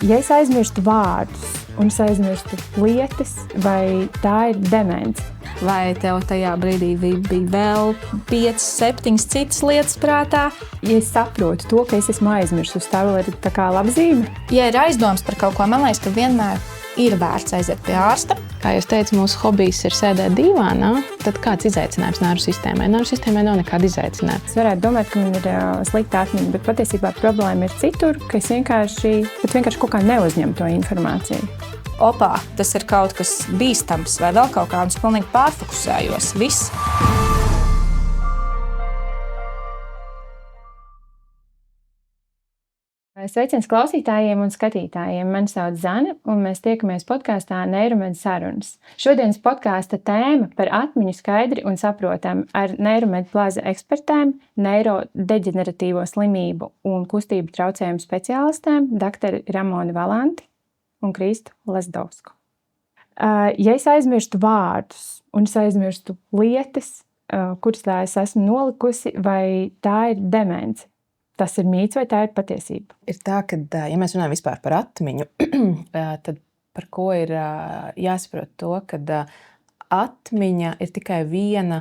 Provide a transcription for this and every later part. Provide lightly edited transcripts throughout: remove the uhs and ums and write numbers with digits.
Ja es aizmirstu vārdus un es aizmirstu lietas, vai tā ir demence? Vai tev tajā brīdī bija vēl 5, 7 citas lietas prātā? Ja es saprotu to, ka es esmu aizmirsus, tā vēl ir tā kā laba zīme. Ja ir aizdoms par kaut ko, man liekas, ka vienmēr ir vērts aiziet pie ārsta. Kā jūs teicat, mūsu hobijs ir sēdēt dīvānā, tad kāds izaicinājums nervu sistēmai? Nervu sistēmai nav nekāda izaicinājuma. Es varētu domāt, ka man ir slikta atmiņa, bet patiesībā problēma ir citur, ka es vienkārši kaut kā neuzņemu to informāciju. Opā, tas ir kaut kas bīstams vai vēl kaut kā, un es pilnīgi pārfokusējos. Viss. Sveiciens klausītājiem un skatītājiem. Mani sauc Zane, un mēs tiekamies podkāstā Neiromed sarunas. Šodienas podkāsta tēma par atmiņu skaidri un saprotami ar Neiromed plaza ekspertēm, neirodeģeneratīvo slimību un kustību traucējumu speciālistēm doktori Ramoni Valanti un Kristu Lesdovsku. Ja es aizmirstu vārdus un es aizmirstu lietas, kuras tā es esmu nolikusi, vai tā ir demence? Tas ir mīts vai tā ir patiesība? Ir tā, ka, ja mēs runājam vispār par atmiņu, tad par ko ir jāsaprot to, ka atmiņa ir tikai viena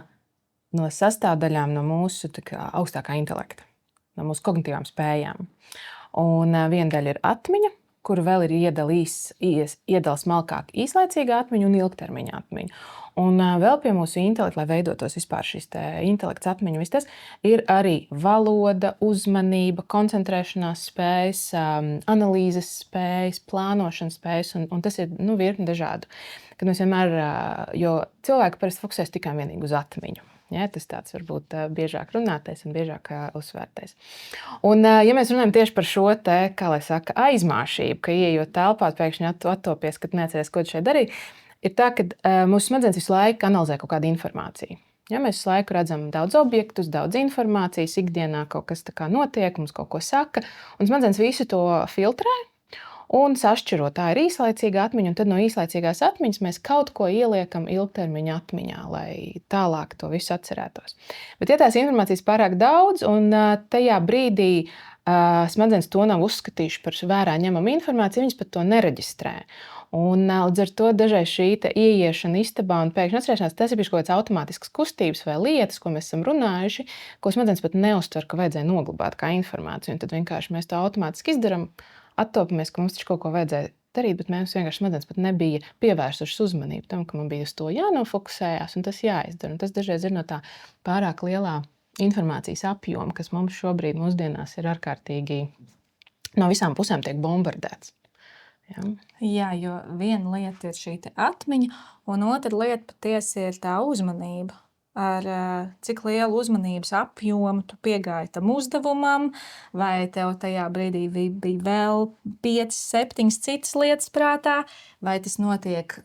no sastāvdaļām no mūsu augstākā intelekta, no mūsu kognitīvām spējām. Un viena daļa ir atmiņa, kuru vēl ir iedala smalkāk īslaicīga atmiņa un ilgtermiņa atmiņa. Un vēl pie mūsu intelekta, lai veidotos vispār šis intelekts atmiņa, viss tas ir arī valoda, uzmanība, koncentrēšanās spējas, analīzes spējas, plānošanas spējas, un tas ir virkni dažādu. Kad mēs vienmēr, jo cilvēki parasti fokusēs tikai vienīgi uz atmiņu. Ja, tas tāds varbūt biežāk runātais un biežāk uzsvērtais. Un, ja mēs runājam tieši par šo kā lai saka, aizmāšību, ka ieejot telpā, pēkšņi attopies, kad neatceries, ko tu šeit darīji, ir tā, ka mūsu smadzenes visu laiku analizē kaut kādu informāciju. Ja, mēs visu laiku redzam daudz objektus, daudz informācijas, ikdienā kaut kas tā kā notiek, mums kaut ko saka, un smadzenes visu to filtrē un sašķiro. Tā ir īslaicīga atmiņa, un tad no īslaicīgās atmiņas mēs kaut ko ieliekam ilgtermiņa atmiņā, lai tālāk to visu atcerētos. Bet ja tās informācijas pārāk daudz, un tajā brīdī smadzenes to nav uzskatījuši par vērā ņemamu informāciju, viņas pat to nereģistrē. Un līdz ar to dažreiz šī ieiešana istabā un pēkšņi atcerēšanās, tas ir kaut kāds automātisks kustības vai lietas, ko mēs esam runājuši, ko smadzenes pat neuztver, ka vajadzēja noglabāt kā informāciju. Un tad vienkārši mēs to automātiski izdaram, attopamies, ka mums taču kaut ko vajadzēja darīt, bet mēs vienkārši smadzenes pat nebija pievērsušas uzmanību tam, ka man bija uz to jānofokusējās un tas jāizdara. Un tas dažreiz ir no tā pārāk lielā informācijas apjoma, kas mums šobrīd mūsdienās ir ārkārtīgi no visām pusēm tiek bombardēts. Jā, jo viena lieta ir šī atmiņa, un otra lieta patiesi ir tā uzmanība. Ar cik lielu uzmanības apjomu tu piegāji tam uzdevumam, vai tev tajā brīdī bija vēl 5, 7 citas lietas prātā, vai tas notiek,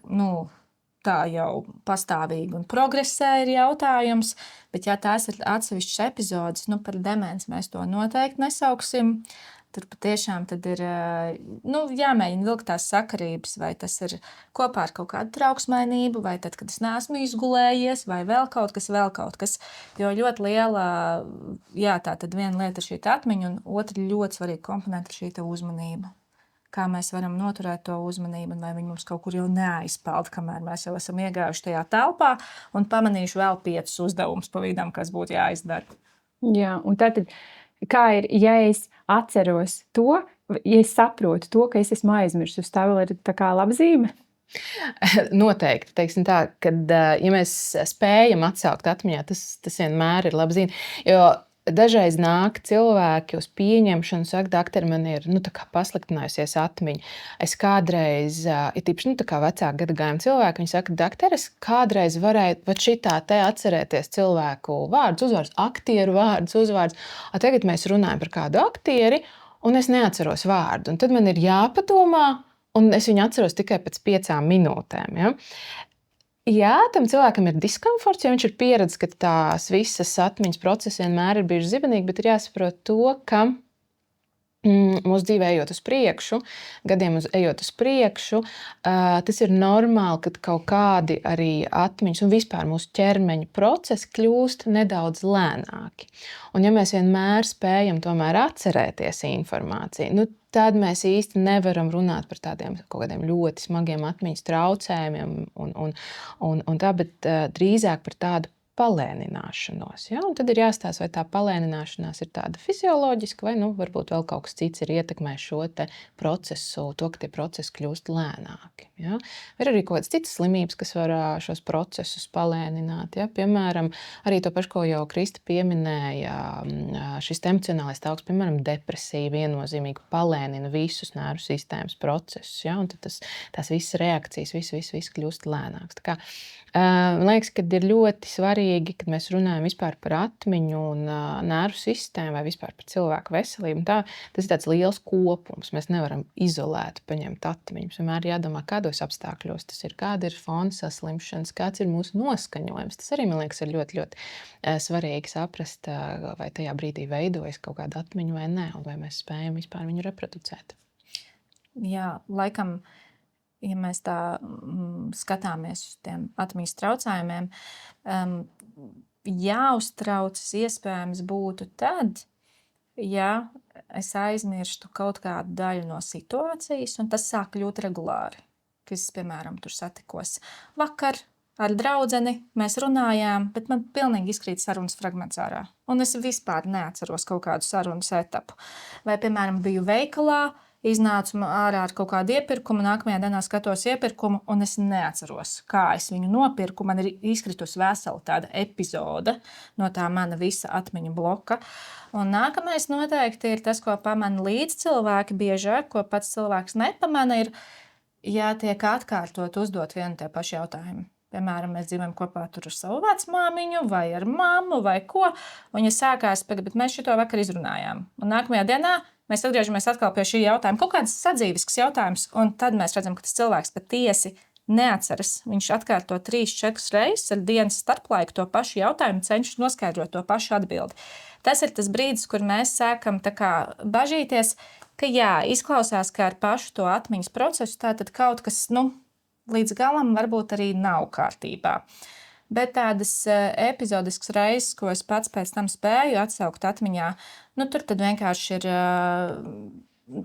tā jau pastāvīgi un progresē ir jautājums, bet ja tās ir atsevišķas epizodes, par demenci mēs to noteikti nesauksim. Tur patiešām tad ir jāmēģina vilkt tās sakarības, vai tas ir kopā ar kaut kādu trauksmainību, vai tad, kad es neesmu izgulējies, vai vēl kaut kas. Jo ļoti liela, tā tad viena lieta ir šī atmiņa, un otra ļoti svarīga komponenta ir šī uzmanība. Kā mēs varam noturēt to uzmanību, un vai viņi mums kaut kur jau neaizpeld, kamēr mēs jau esam iegājuši tajā telpā un pamanījuši vēl 5 uzdevumus pa vidam, kas būtu jāizdara. Jā, un tātad kā ir, ja es atceros to, ja es saprotu to, ka es esmu aizmirsus, tā vēl ir tā kā laba zīme? Noteikti. Teiksim tā, kad ja mēs spējam atsaukt atmiņā, tas vienmēr ir laba zīme. Jo dažreiz nāk cilvēki uz pieņemšanu, saka, doktori, man ir pasliktinājusies atmiņa. Es kādreiz, tīpaši vecāka gadagājuma cilvēki, viņi saka, doktori, es kādreiz varēju šitā te atcerēties cilvēku vārdus, uzvārdus, aktieru vārdus, uzvārdus. Tagad mēs runājam par kādu aktieri, un es neatceros vārdu. Un tad man ir jāpadomā, un es viņu atceros tikai pēc 5 minūtēm. Ja? Jā, tam cilvēkam ir diskomforts, jo viņš ir pieredzējis, ka tās visas atmiņas procesi vienmēr ir bijuši zibenīgi, bet ir jāsaprot to, ka mūsu dzīvē ejot uz priekšu, gadiem ejot uz priekšu, tas ir normāli, ka kaut kādi arī atmiņas un vispār mūsu ķermeņa procesi kļūst nedaudz lēnāki. Un ja mēs vienmēr spējam tomēr atcerēties informāciju, tad mēs īsti nevaram runāt par tādiem kaut kādiem ļoti smagiem atmiņas traucējumiem un tā, bet drīzāk par tādu palēnināšanos. Ja? Un tad ir jāstāsta, vai tā palēnināšanās ir tāda fizioloģiska, vai varbūt vēl kaut kas cits ir ietekmējis šo te procesu, to, ka tie procesi kļūst lēnāki. Ja? Ir arī kaut kādas citas slimības, kas var šos procesus palēnināt. Ja? Piemēram, arī to pašu, ko jau Krista pieminēja, šis emocionālais stāvoklis, piemēram, depresija viennozīmīgi palēnina visus nervu sistēmas procesus. Ja? Un tad tās visas reakcijas, viss kļūst lēnāks. Tā kā, man liekas, ka ir ļoti svarīgi, kad mēs runājam vispār par atmiņu un nervu sistēmu vai vispār par cilvēku veselību. Tas ir tāds liels kopums. Mēs nevaram izolēti paņemt atmiņas. Vienmēr jādomā, kādos apstākļos tas ir, kāda ir fona saslimšanas, kāds ir mūsu noskaņojums. Tas arī, man liekas, ir ļoti, ļoti svarīgi saprast, vai tajā brīdī veidojas kaut kāda atmiņa vai nē, un vai mēs spējam vispār viņu reproducēt. Jā, laikam, ja mēs tā skatāmies uz tiem atmiņas traucējumiem, jāuztraucas iespējams būtu tad, ja es aizmirstu kaut kādu daļu no situācijas, un tas sāk kļūt regulāri. Kas, piemēram, tur satikos vakar ar draudzeni, mēs runājām, bet man pilnīgi izkrīt sarunas fragments ārā. Un es vispār neatceros kaut kādu sarunas etapu. Vai, piemēram, biju veikalā, iznācu ārā ar kaut kādu iepirkumu, nākamajā dienā skatos iepirkumu, un es neatceros, kā es viņu nopirku. Man ir izkritusi vesela tāda epizode no tā mana visa atmiņu bloka. Un nākamais noteikti ir tas, ko pamana līdzcilvēki biežāk, ko pats cilvēks nepamana, ir, ja tiek atkārtot uzdot vienu tie paši jautājumi. Piemēram, mēs dzīvojam kopā tur ar savu vecmāmiņu vai ar mammu vai ko, un ja sākās, bet mēs šito vakar izrunājām. Un nākamajā dienā mēs atgriežamies atkal pie šī jautājuma. Kaut kāds sadzīvisks jautājums, un tad mēs redzam, ka tas cilvēks patiesi neatceras. Viņš atkārto 3-4 reizes ar dienas starplaiku to pašu jautājumu, cenšas noskaidrot to pašu atbildi. Tas ir tas brīdis, kur mēs sākam tā kā bažīties, ka jā, izklausās, ka ar pašu to atmiņas procesu tātad kaut kas, līdz galam varbūt arī nav kārtībā. Bet tādas epizodiskas reizes, ko es pats pēc tam spēju atsaukt atmiņā, tur tad vienkārši ir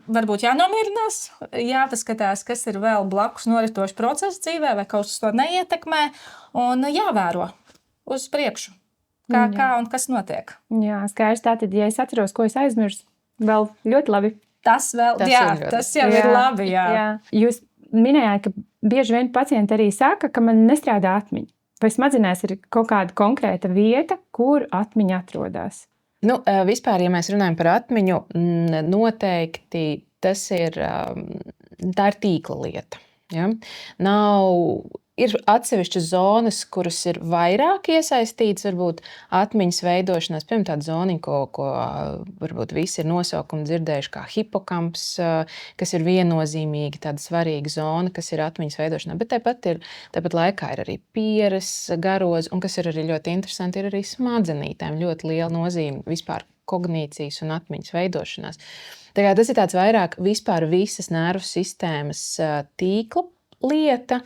varbūt jānomierinās, jāpaskatās, kas ir vēl blakus noritošs process dzīvē, vai kaut kas to neietekmē, un jāvēro uz priekšu, kā un kas notiek. Jā, skaidrs. Tātad, ja es atceros, ko es aizmirsu, vēl ļoti labi. Tas jau ir labi. Jā. Jūs minējāt, ka bieži vien pacienti arī saka, ka man nestrādā atmiņa. Vai smadzenēs ir kaut kāda konkrēta vieta, kur atmiņa atrodas? Vispār, ja mēs runājam par atmiņu, noteikti tā ir tīkla lieta. Ja? Ir atsevišķas zonas, kuras ir vairāk iesaistītas, varbūt atmiņas veidošanās. Piemēram, tāda zoniņa, ko varbūt visi ir nosaukumu dzirdējuši, kā hipokamps, kas ir viennozīmīgi tāda svarīga zona, kas ir atmiņas veidošanā. Bet tāpat laikā ir arī pieres, garoz, un kas ir arī ļoti interesanti, ir arī smadzenītēm ļoti liela nozīme vispār kognīcijas un atmiņas veidošanās. Tā kā tas ir tāds vairāk vispār visas nervu sistēmas tīkla lieta,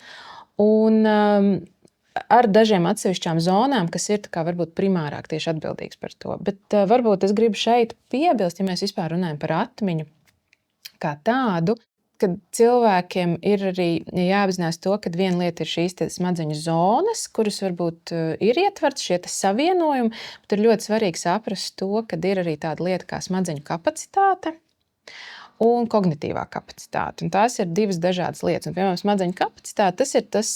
un ar dažiem atsevišķām zonām, kas ir varbūt primārāk tieši atbildīgs par to. Bet varbūt es gribu šeit piebilst, ja mēs vispār runājam par atmiņu kā tādu, kad cilvēkiem ir arī jāapzinās to, ka viena lieta ir šīs smadzeņu zonas, kuras varbūt ir ietverts šie savienojumi, bet ir ļoti svarīgi saprast to, ka ir arī tāda lieta kā smadzeņu kapacitāte un kognitīvā kapacitāte. Un tās ir divas dažādas lietas. Un, piemēram, smadzeņu kapacitāte, tas ir tas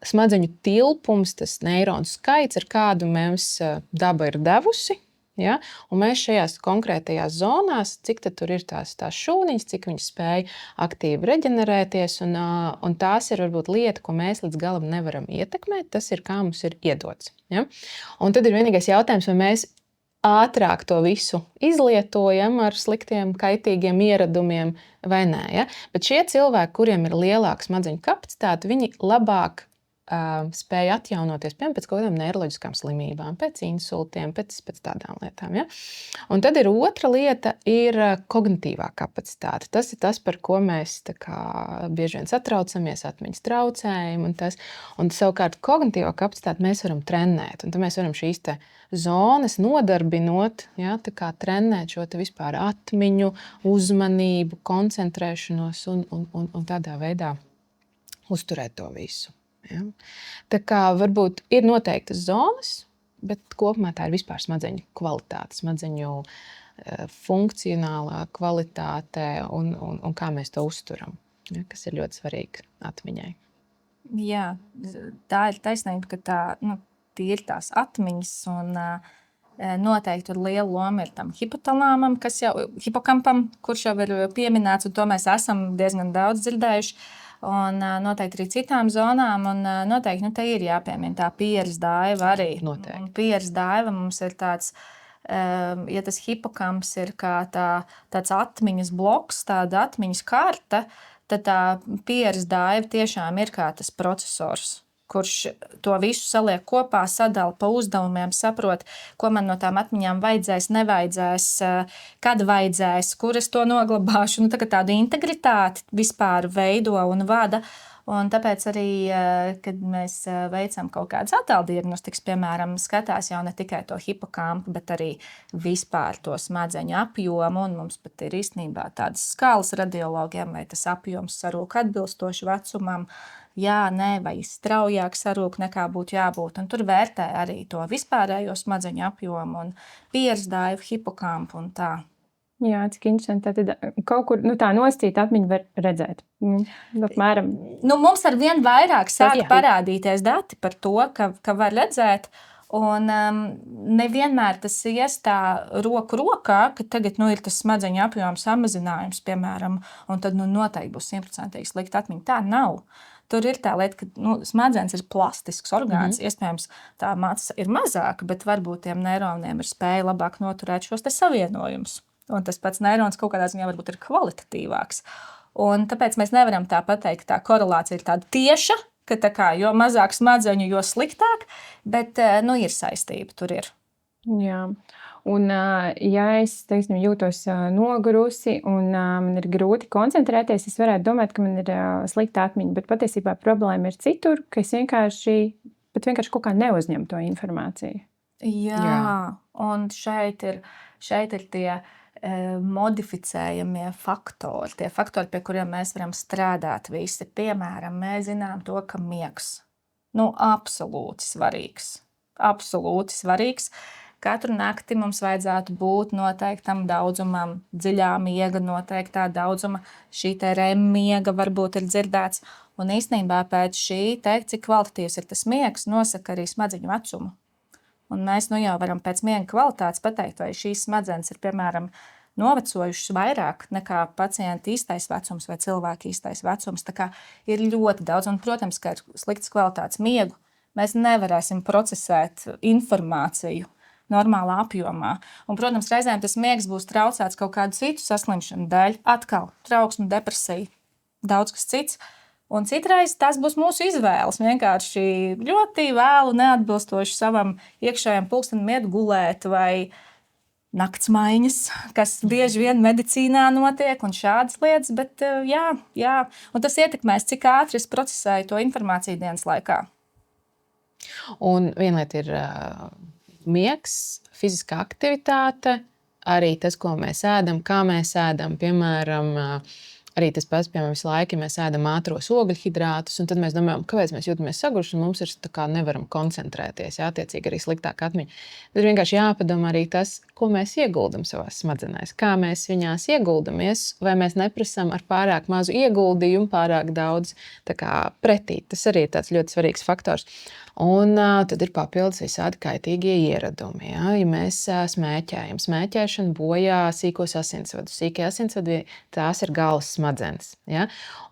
smadzeņu tilpums, tas neironu skaits, ar kādu mums daba ir devusi. Ja? Un mēs šajās konkrētajās zonās, cik tad tur ir tās šūniņas, cik viņas spēj aktīvi reģenerēties, un tās ir varbūt lieta, ko mēs līdz galam nevaram ietekmēt, tas ir, kā mums ir iedots. Ja? Un tad ir vienīgais jautājums, vai mēs ātrāk to visu izlietojam ar sliktiem, kaitīgiem ieradumiem vai nē. Ja? Bet šie cilvēki, kuriem ir lielāka smadzeņu kapacitāte, viņi labāk spēja atjaunoties pēc kaut kādām neiroloģiskām slimībām, pēc insultiem, pēc tādām lietām. Ja? Un tad ir otra lieta, ir kognitīvā kapacitāte. Tas ir tas, par ko mēs bieži vien satraucamies, atmiņas traucējumi un tas. Un savukārt kognitīvā kapacitāte mēs varam trenēt. Un tad mēs varam šīs zonas nodarbinot, ja, trenēt šo vispār atmiņu, uzmanību, koncentrēšanos un tādā veidā uzturēt to visu. Ja. Tā kā varbūt ir noteiktas zonas, bet kopumā tā ir vispār smadzeņu kvalitāte, smadzeņu funkcionālā kvalitāte un kā mēs to uzturam, ja, kas ir ļoti svarīgi atmiņai. Jā, tā ir taisnība, ka tie ir tās atmiņas un noteikti tur liela loma ir tam hipotalāmam, hipokampam, kurš jau ir pieminēts, un to mēs esam diezgan daudz dzirdējuši. Un noteikti arī citām zonām, un noteikti te ir jāpiemina tā pieres daiva arī. Noteikti. Pieres daiva mums ir tāds, ja tas hipokamps ir kā tāds atmiņas bloks, tāda atmiņas karta, tad tā pieres daiva tiešām ir kā tas procesors, kurš to visu saliek kopā, sadala pa uzdevumiem, saprot, ko man no tām atmiņām vajadzēs, nevajadzēs, kad vajadzēs, kur es to noglabāšu. Tādu integritāti vispār veido un vada. Un tāpēc arī, kad mēs veicam kaut kādas attēldiagnostikas, piemēram, skatās jau ne tikai to hipokampu, bet arī vispār to smadzeņu apjomu. Un mums pat ir īstenībā tādas skalas radiologiem, vai tas apjoms sarūk atbilstoši vecumam, jā, nē, vai straujāk sarūk nekā būtu jābūt. Un tur vērtē arī to vispārējo smadzeņu apjomu un pieres daivu, hipokampu un tā. Jā, cik interesanti. Tad kaut kur tā nostīta atmiņu var redzēt. Apmēram. Mums ar vien vairāk sāk parādīties dati par to, ka var redzēt. Un nevienmēr tas ies tā roku rokā, ka tagad ir tas smadzeņu apjoma samazinājums, piemēram, un tad noteikti būs 100% slikta atmiņa. Tā nav. Tur ir tā lieta, ka smadzenes ir plastisks orgāns. Iespējams, tā masa ir mazāka, bet varbūt tiem neironiem ir spēja labāk noturēt šos savienojumus. Un tas pats neirons kaut kādā ziņā varbūt ir kvalitatīvāks. Un tāpēc mēs nevaram tā pateikt, ka tā korelācija ir tāda tieša, ka jo mazāk smadzeņu, jo sliktāk, bet ir saistība, tur ir. Jā. Un, ja es jūtos nogurusi un man ir grūti koncentrēties, es varētu domāt, ka man ir slikta atmiņa, bet patiesībā problēma ir citur, ka es vienkārši kaut kā neuzņemu to informāciju. Jā. Un šeit ir tie modificējamie faktori, tie faktori, pie kuriem mēs varam strādāt visi. Piemēram, mēs zinām to, ka miegs absolūti svarīgs. Absolūti svarīgs. Katru nakti mums vajadzētu būt noteiktam daudzumam dziļā miega, noteiktā daudzuma šī REM miega varbūt ir dzirdēts. Un īstenībā pēc šī teikt, cik kvalitatīvs ir tas miegs, nosaka arī smadzeņu vecumu. Un mēs jau varam pēc miega kvalitātes pateikt, vai šīs smadzenes ir, piemēram, novecojušas vairāk nekā pacienta īstais vecums vai cilvēka īstais vecums. Tā kā ir ļoti daudz, un, protams, ka ar sliktas kvalitātes miegu mēs nevarēsim procesēt informāciju normālā apjomā. Un, protams, reizēm tas miegs būs traucēts kaut kādu citu saslimšanu dēļ. Atkal trauksme, depresija, daudz kas cits. Un citreiz tas būs mūsu izvēles. Vienkārši ļoti vēlu, neatbilstoši savam iekšējam pulkstenim iet gulēt vai naktsmaiņas, kas bieži vien medicīnā notiek un šādas lietas. Bet jā. Un tas ietekmēs, cik ātri es procesēju to informāciju dienas laikā. Un viena lieta ir miegs, fiziskā aktivitāte, arī tas, ko mēs ēdam, kā mēs ēdam, piemēram, arī tas pats, piemēram, visu laiku, ja mēs ēdam ātros ogļhidrātus, un tad mēs domājam, kāpēc mēs jūtamies saguruši, un mums ir nevaram koncentrēties, attiecīgi arī sliktāka atmiņa. Tad vienkārši jāpadomā arī tas, ko mēs ieguldam savās smadzenēs, kā mēs viņās ieguldamies, vai mēs neprasam ar pārāk mazu ieguldījumu, pārāk daudz pretī. Tas arī ir tāds ļoti svarīgs faktors. Un tad ir papildus visādi kaitīgie ieradumi. Ja mēs smēķējam, smēķēšana bojā sīkos asinsvadus. Sīkie asinsvadi, tās ir galvas smadzenes. Ja?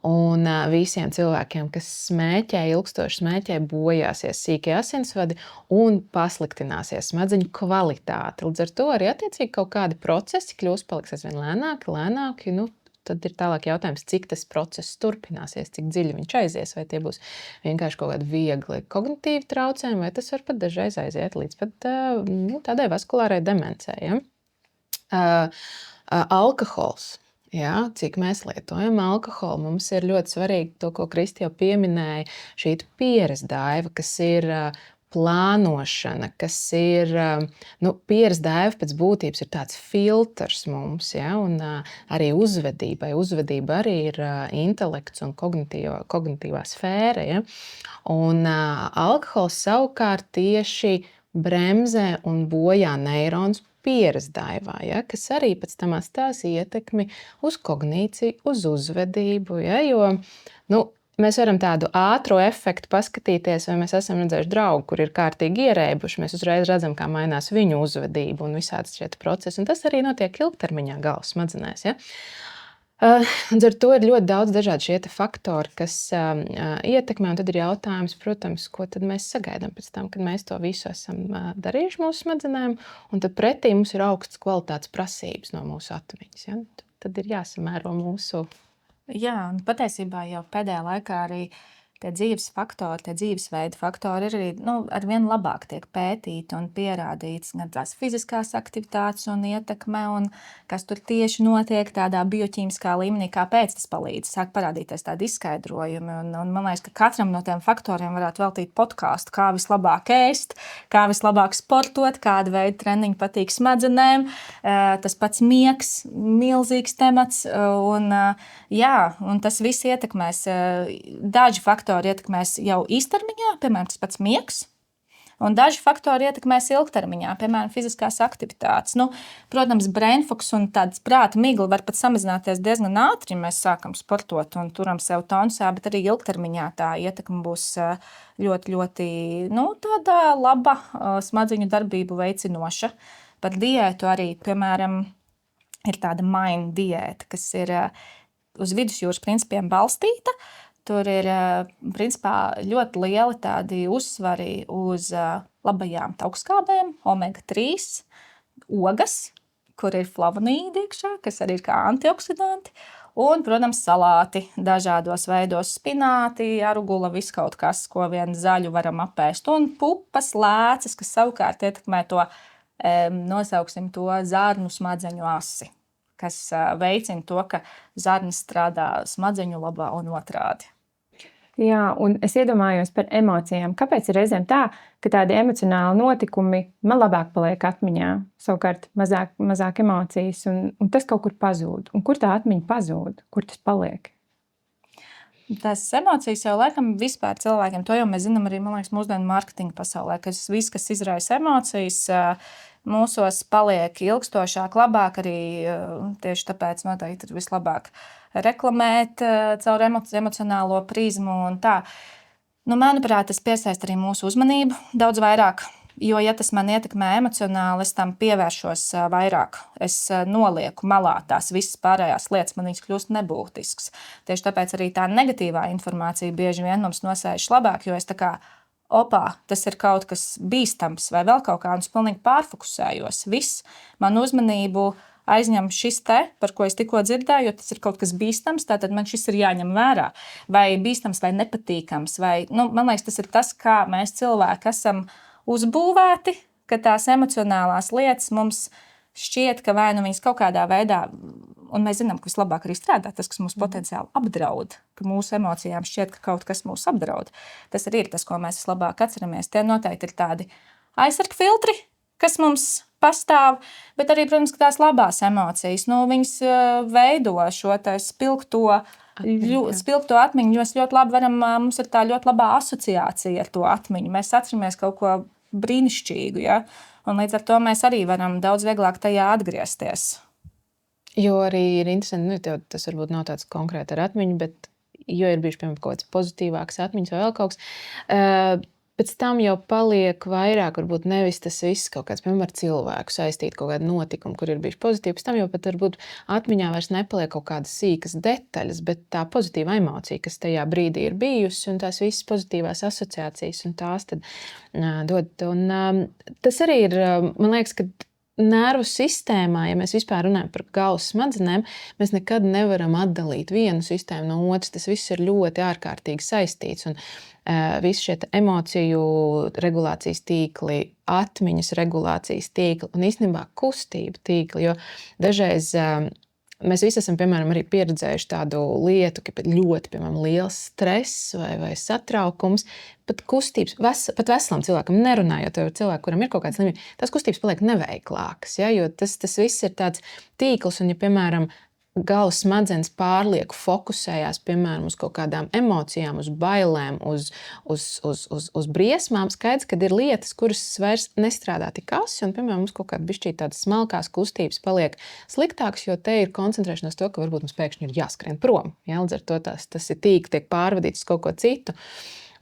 Un visiem cilvēkiem, kas smēķē, ilgstoši smēķē, bojāsies sīkie asinsvadi un pasliktināsies smadzeņu kvalitāte. Līdz ar to arī attiecīgi kaut kādi procesi paliks aizvien lēnāki. tad ir tālāk jautājums, cik tas process turpināsies, cik dziļi viņš aizies, vai tie būs vienkārši kaut kādi viegli kognitīvi traucējumi, vai tas var pat dažreiz aiziet līdz pat tādai vaskulārai demencei. Ja? Alkohols. Jā, cik mēs lietojam alkoholu. Mums ir ļoti svarīgi to, ko Kristi jau pieminēja, šī pieres daiva, kas ir plānošana, kas ir pieres daiva pēc būtības ir tāds filtrs mums, ja? Un arī uzvedībai. Uzvedība arī ir intelekts un kognitīvā sfēra. Ja? Un alkohols savukārt tieši bremzē un bojā neirons pieres daivā, ja? Kas arī pēc tam atstās ietekmi uz kognīciju, uz uzvedību. Ja? Jo, mēs varam tādu ātru efektu paskatīties, vai mēs esam redzējuši draugu, kur ir kārtīgi ierēbuši. Mēs uzreiz redzam, kā mainās viņu uzvedība un visādi šie procesi. Un tas arī notiek ilgtermiņā galvas smadzenēs. Ja? Līdz ar to ir ļoti daudz dažādi šie faktori, kas ietekmē. Un tad ir jautājums, protams, ko tad mēs sagaidām pēc tam, kad mēs to visu esam darījuši mūsu smadzenēm. Un tad pretī mums ir augsts kvalitātes prasības no mūsu atmiņas. Ja? Tad ir jāsamēro mūsu. Jā, un patiesībā jau pēdējā laikā arī tie dzīves faktori, tie dzīvesveida faktori ir arī arvien labāk tiek pētīti un pierādīts gan tās fiziskās aktivitātes un ietekme, un kas tur tieši notiek tādā bioķīmiskā līmenī, kāpēc tas palīdz. Sāk parādīties tādi izskaidrojumi, un man liekas, ka katram no tiem faktoriem varētu veltīt podkāstu, kā vislabāk ēst, kā vislabāk sportot, kāda veida treniņi patīk smadzenēm. Tas pats miegs, milzīgs temats, un tas viss ietekmēs, daži faktori ietekmēs jau īstermiņā, piemēram, tas pats miegs, un daži faktori ietekmēs ilgtermiņā, piemēram, fiziskās aktivitātes. Protams, brainfoks un tāds prāta migla var pat samazināties diezgan ātri, ja mēs sākam sportot un turam sev tonsā, bet arī ilgtermiņā tā ietekme būs ļoti, ļoti tāda laba smadziņu darbību veicinoša. Par diētu arī, piemēram, ir tāda MIND diēta, kas ir uz vidusjūras principiem balstīta. Tur ir principā ļoti lieli tādi uzsvari uz labajām augstskābēm, omega-3, ogas, kur ir flavonīdi iekšā, kas arī ir kā antioksidanti, un, protams, salāti dažādos veidos, spināti, arugula, viss kaut kas, ko vien zaļu varam apēst, un pupas, lēcas, kas savukārt ietekmē to, nosauksim to zarnu smadzeņu asi, kas veicina to, ka zarnis strādā smadzeņu labā un otrādi. Jā, un es iedomājos par emocijām. Kāpēc ir reizēm tā, ka tādi emocionāli notikumi man labāk paliek atmiņā, savukārt mazāk emocijas, un tas kaut kur pazūd? Un kur tā atmiņa pazūd? Kur tas paliek? Tās emocijas jau laikam vispār cilvēkiem, to jau mēs zinām arī, man liekas, mūsdienu mārketinga pasaulē, ka viss, kas izraisa emocijas, mūsos paliek ilgstošāk, labāk arī tieši tāpēc noteikti ir vislabāk reklamēt caur emocionālo prizmu un tā. Manuprāt, tas piesaista arī mūsu uzmanību daudz vairāk, jo, ja tas man ietekmē emocionāli, es tam pievēršos vairāk. Es nolieku malā tās visas pārējās lietas, man viņas kļūst nebūtisks. Tieši tāpēc arī tā negatīvā informācija bieži vien mums nosēž labāk, jo es tā kā tas ir kaut kas bīstams vai vēl kaut kā, un es pilnīgi pārfokusējos. Viss man uzmanību aizņem šis te, par ko es tikko dzirdēju, jo tas ir kaut kas bīstams, tātad man šis ir jāņem vērā. Vai bīstams vai nepatīkams. Man liekas, tas ir tas, kā mēs cilvēki esam uzbūvēti, ka tās emocionālās lietas mums šķiet, ka vai viņas kaut kādā veidā, un mēs zinām, ka vislabāk arī strādā tas, kas mūs potenciāli apdraud, ka mūsu emocijām šķiet, ka kaut kas mūs apdraud. Tas arī ir tas, ko mēs vislabāk atceramies. Tie noteikti ir tādi aizsargfiltri, kas mums pastāv, bet arī, protams, ka tās labās emocijas, viņas veido šo spilgto atmiņu. Ļoti labi varam, mums ir tā ļoti labā asociācija ar to atmiņu. Mēs atceramies kaut ko brīnišķīgu, ja? Un līdz ar to mēs arī varam daudz vieglāk tajā atgriezties. Jo arī ir interesanti, tas varbūt nav tāds konkrēti ar atmiņu, bet jo ir bijuši, piemēram, kaut kāds pozitīvāks atmiņas vai vēl kaut kas, pēc tam jau paliek vairāk, varbūt nevis tas viss kaut kāds, piemēram, ar cilvēku saistīt kaut kādu notikumu, kur ir bijuši pozitīvi, pēc tam jau pat varbūt atmiņā vairs nepaliek kaut kādas sīkas detaļas, bet tā pozitīva emocija, kas tajā brīdī ir bijusi, un tās visas pozitīvās asociācijas, un tās tad dod. Un tas arī ir, man liekas, ka nervu sistēmā, ja mēs vispār runājam par galvas smadzenēm, mēs nekad nevaram atdalīt vienu sistēmu no otras. Tas viss ir ļoti ārkārtīgi saistīts. Un visi šie emociju regulācijas tīkli, atmiņas regulācijas tīkli un īstenībā kustība tīkli, jo dažreiz mēs visi esam, piemēram, arī pieredzējuši tādu lietu, ka ļoti, piemēram, liels stress vai satraukums, pat kustības, pat veselam cilvēkam, nerunājot ar cilvēku, kuram ir kaut kāds slimība, tās kustības paliek neveiklākas, ja, jo tas viss ir tāds tīkls, un ja, piemēram, galvas smadzenes pārlieku fokusējās, piemēram, uz kaut kādām emocijām, uz bailēm, uz briesmām, skaidrs, kad ir lietas, kuras vairs nestrādā tik asi, un, piemēram, mums kaut kāda bišķīt tādas smalkās kustības paliek sliktākas, jo te ir koncentrēšanās to, ka varbūt mums pēkšņi ir jāskrien prom. Ja? Līdz ar to tas ir tīkli, tiek pārvadīts uz kaut ko citu.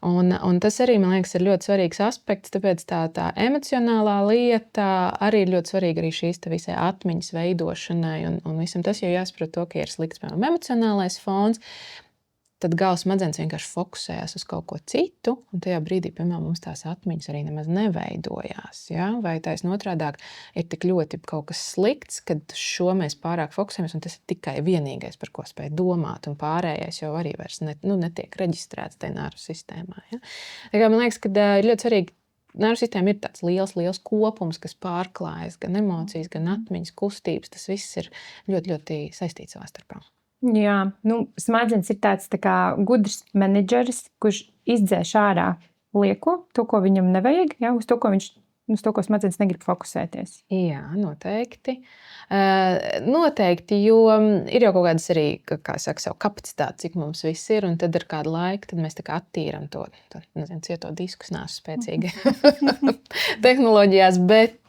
Un tas arī, man liekas, ir ļoti svarīgs aspekts, tāpēc tā emocionālā lieta arī ir ļoti svarīga arī šīs visai atmiņas veidošanai un visam tas, jo jāsaprot to, ka ir slikts, piemēram, emocionālais fons, tad galvas smadzenes vienkārši fokusējās uz kaut ko citu, un tajā brīdī, piemēram, mums tās atmiņas arī nemaz neveidojās. Ja? Vai taisn otrādāk ir tik ļoti kaut kas slikts, kad šo mēs pārāk fokusējamies, un tas ir tikai vienīgais, par ko spēj domāt, un pārējais jau arī vairs netiek reģistrēts tajā nervu sistēmā. Ja? Tā kā man liekas, ka ir ļoti svarīgi, nervu sistēma ir tāds liels kopums, kas pārklājas gan emocijas, gan atmiņas, kustības, tas viss ir ļoti, ļoti saistīts savā starpā. Jā, smadzenes ir tāds tā kā gudrs menedžeris, kurš izdzēš ārā lieko, to, ko viņam nevajag, ja, uz to, ko smadzenes negrib fokusēties. Jā, noteikti. Noteikti, jo ir jau kaut kādas arī, kā saka, savu kapacitāti, cik mums viss ir, un tad ar kādu laiku tad mēs tā kā attīram to nezinu, cieto diskus, nāsu spēcīgi tehnoloģijās, bet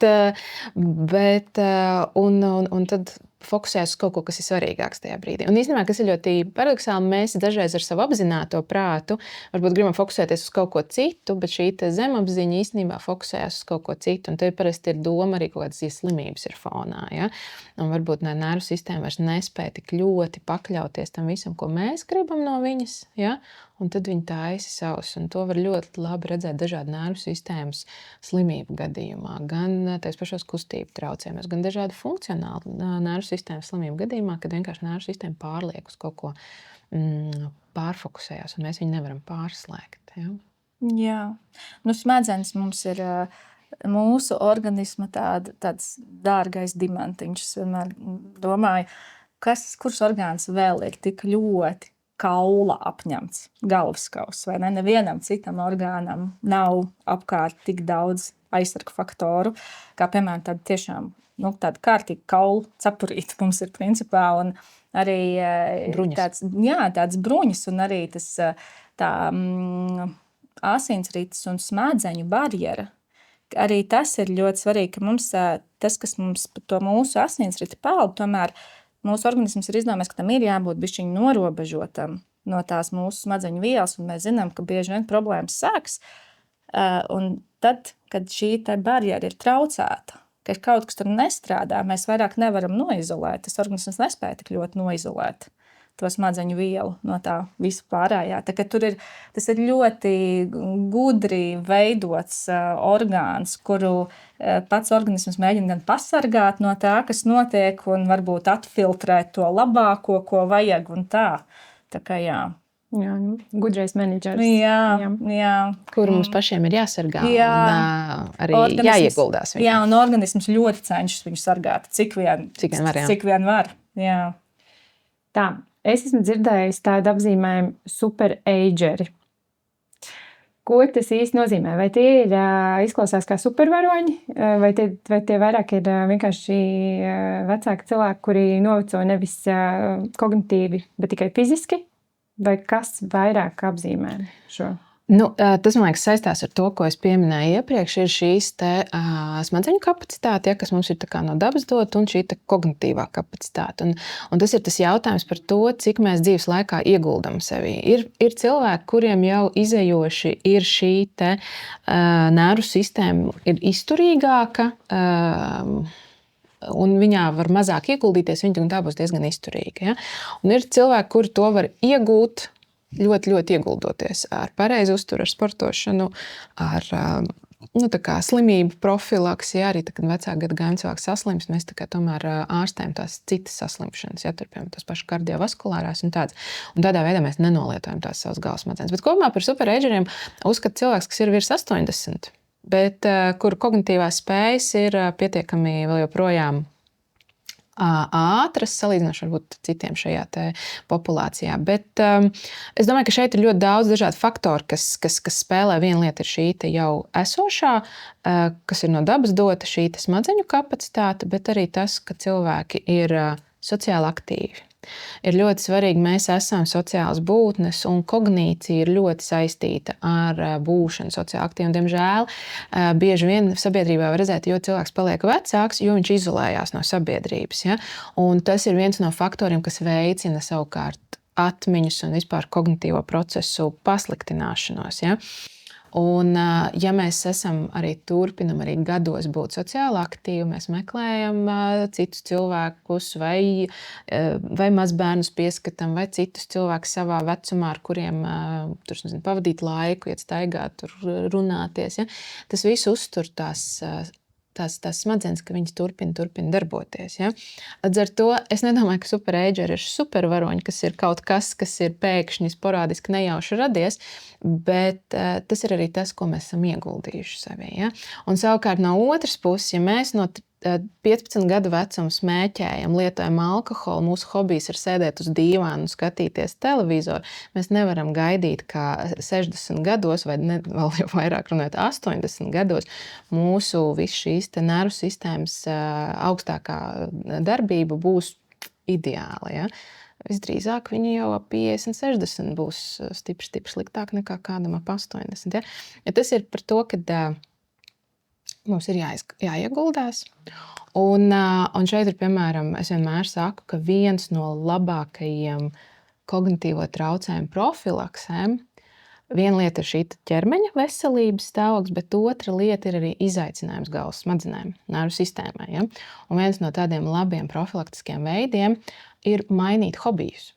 tad fokusējas uz kaut ko, kas ir svarīgāks tajā brīdī. Un īstenībā, kas ir ļoti paradoxāli, mēs dažreiz ar savu apzināto prātu varbūt gribam fokusēties uz kaut ko citu, bet šī zemapziņa īstenībā fokusējas uz kaut ko citu. Un te parasti ir doma arī kaut kādas slimības ir fonā. Ja? Un varbūt nervu sistēma vairs nespēja tik ļoti pakļauties tam visam, ko mēs gribam no viņas. Ja? Un tad viņi taisa savus. Un to var ļoti labi redzēt dažādu nervu sistēmas slimību gadījumā, gan tais pašos kustību traucējumus, gan dažādu funkcionālu nervu sistēmas slimību gadījumā, kad vienkārši nervu sistēma pārliek uz kaut ko pārfokusējās, un mēs viņu nevaram pārslēgt. Ja? Jā. Smadzenes mums ir mūsu organisma tāds dārgais dimantiņš. Es vienmēr domāju, kurš orgāns vēl ir tik ļoti kaula apņemts, galvaskauss, vai ne? Nevienam citam orgānam nav apkārt tik daudz aizsargu faktoru, kā, piemēram, tāda tiešām tāda kārtīga kaula cepurīte mums ir principā, un arī tāds bruņas, un arī tas asinsrites un smadzeņu barjera. Arī tas ir ļoti svarīgi, ka mums tas, kas mums to mūsu asinsriti peld, tomēr mūsu organisms ir izdomājis, ka tam ir jābūt bišķiņ norobežotam no tās mūsu smadzeņu vielas, un mēs zinām, ka bieži vien problēmas sāks. Un tad, kad šī barjera ir traucēta, ka kaut kas tur nestrādā, mēs vairāk nevaram noizolēt. Tas organisms nespēja tik ļoti noizolēt to smadzeņu vielu no tā visu pārējā. Tā, tas ir ļoti gudri veidots orgāns, kuru pats organisms mēģina gan pasargāt no tā, kas notiek, un varbūt atfiltrēt to labāko, ko vajag, un tā. Tā kā jā. Jā, gudrais menedžers. Jā. Kur mums pašiem ir jāsargā un arī jāieguldās. Viņam. Jā, un organisms ļoti cenšas viņu sargāt, cik vien var. Jā. Tā, es esmu dzirdējusi tādu apzīmējumu superageri. Ko tas īsti nozīmē? Vai tie ir izklausās kā supervaroņi, vai tie vairāk ir vienkārši vecāki cilvēki, kuri noveco nevis kognitīvi, bet tikai fiziski? Vai kas vairāk apzīmē šo? Tas, man liekas, saistās ar to, ko es pieminēju iepriekš, ir šīs smadzeņu kapacitāte, kas mums ir no dabas dota, un šī kognitīvā kapacitāte. Un tas ir tas jautājums par to, cik mēs dzīves laikā ieguldam sevī. Ir cilvēki, kuriem jau izējoši ir šī nervu sistēma ir izturīgāka, un viņā var mazāk ieguldīties, viņa tā būs diezgan izturīga. Ja? Un ir cilvēki, kuri to var iegūt ļoti, ļoti ieguldoties ar pareizu uzturu, ar sportošanu, ar tā kā slimību profilaks, ja arī tad, kad vecāku gadagājumu cilvēks saslimst, mēs tā kā tomēr ārstējam tās citas saslimšanas, ja tur, piemēram, tās pašas kardiovaskulārās un tāds. Un tādā veidā mēs nenolietojam tās savas galvas smadzenes. Bet kopumā par superageriem uzskata cilvēks, kas ir virs 80, bet kuru kognitīvās spējas ir pietiekami vēl joprojām ātras, salīdzinoši varbūt citiem šajā populācijā. Bet es domāju, ka šeit ir ļoti daudz dažādu faktoru, kas spēlē. Viena lieta ir šī jau esošā, kas ir no dabas dota šī smadzeņu kapacitāte, bet arī tas, ka cilvēki ir sociāli aktīvi. Ir ļoti svarīgi, mēs esam sociālas būtnes, un kognīcija ir ļoti saistīta ar būšanu sociāli aktīvi. Diemžēl bieži vien sabiedrībā var redzēt, jo cilvēks paliek vecāks, jo viņš izolējās no sabiedrības. Ja? Un tas ir viens no faktoriem, kas veicina savukārt atmiņas un vispār kognitīvo procesu pasliktināšanos. Ja? Un, ja mēs turpinam arī gados būt sociāli aktīvi, mēs meklējam citus cilvēkus vai mazbērnus pieskatam, vai citus cilvēkus savā vecumā, ar kuriem pavadīt laiku, iet staigāt, tur runāties. Ja? Tas viss uztur tās smadzenes, ka viņas turpina darboties. Ja? Līdz ar to es nedomāju, ka superageri ir supervaroņi, kas ir kaut kas ir pēkšņi, sporādiski, nejauši radies, bet tas ir arī tas, ko mēs esam ieguldījuši sevī. Ja? Un savukārt no otras puses, ja mēs no 15 gadu vecuma smēķējam, lietojam alkoholu, mūsu hobijs ir sēdēt uz dīvāna un skatīties televizoru, mēs nevaram gaidīt, ka 60 gados, vai vēl jau vairāk runājot 80 gados, mūsu viss šīs nervu sistēmas augstākā darbība būs ideāla. Ja? Visdrīzāk viņi jau ap 50, 60 būs stipri sliktāk nekā kādam ap 80. Ja? Ja tas ir par to, ka mums ir jāieguldās. Un šeit ir, piemēram, es vienmēr saku, ka viens no labākajiem kognitīvo traucējumu profilaksēm, viena lieta ir šī ķermeņa veselības stāvoklis, bet otra lieta ir arī izaicinājums galvas smadzenēm, nervu sistēmai. Ja? Un viens no tādiem labiem profilaktiskiem veidiem ir mainīt hobijus.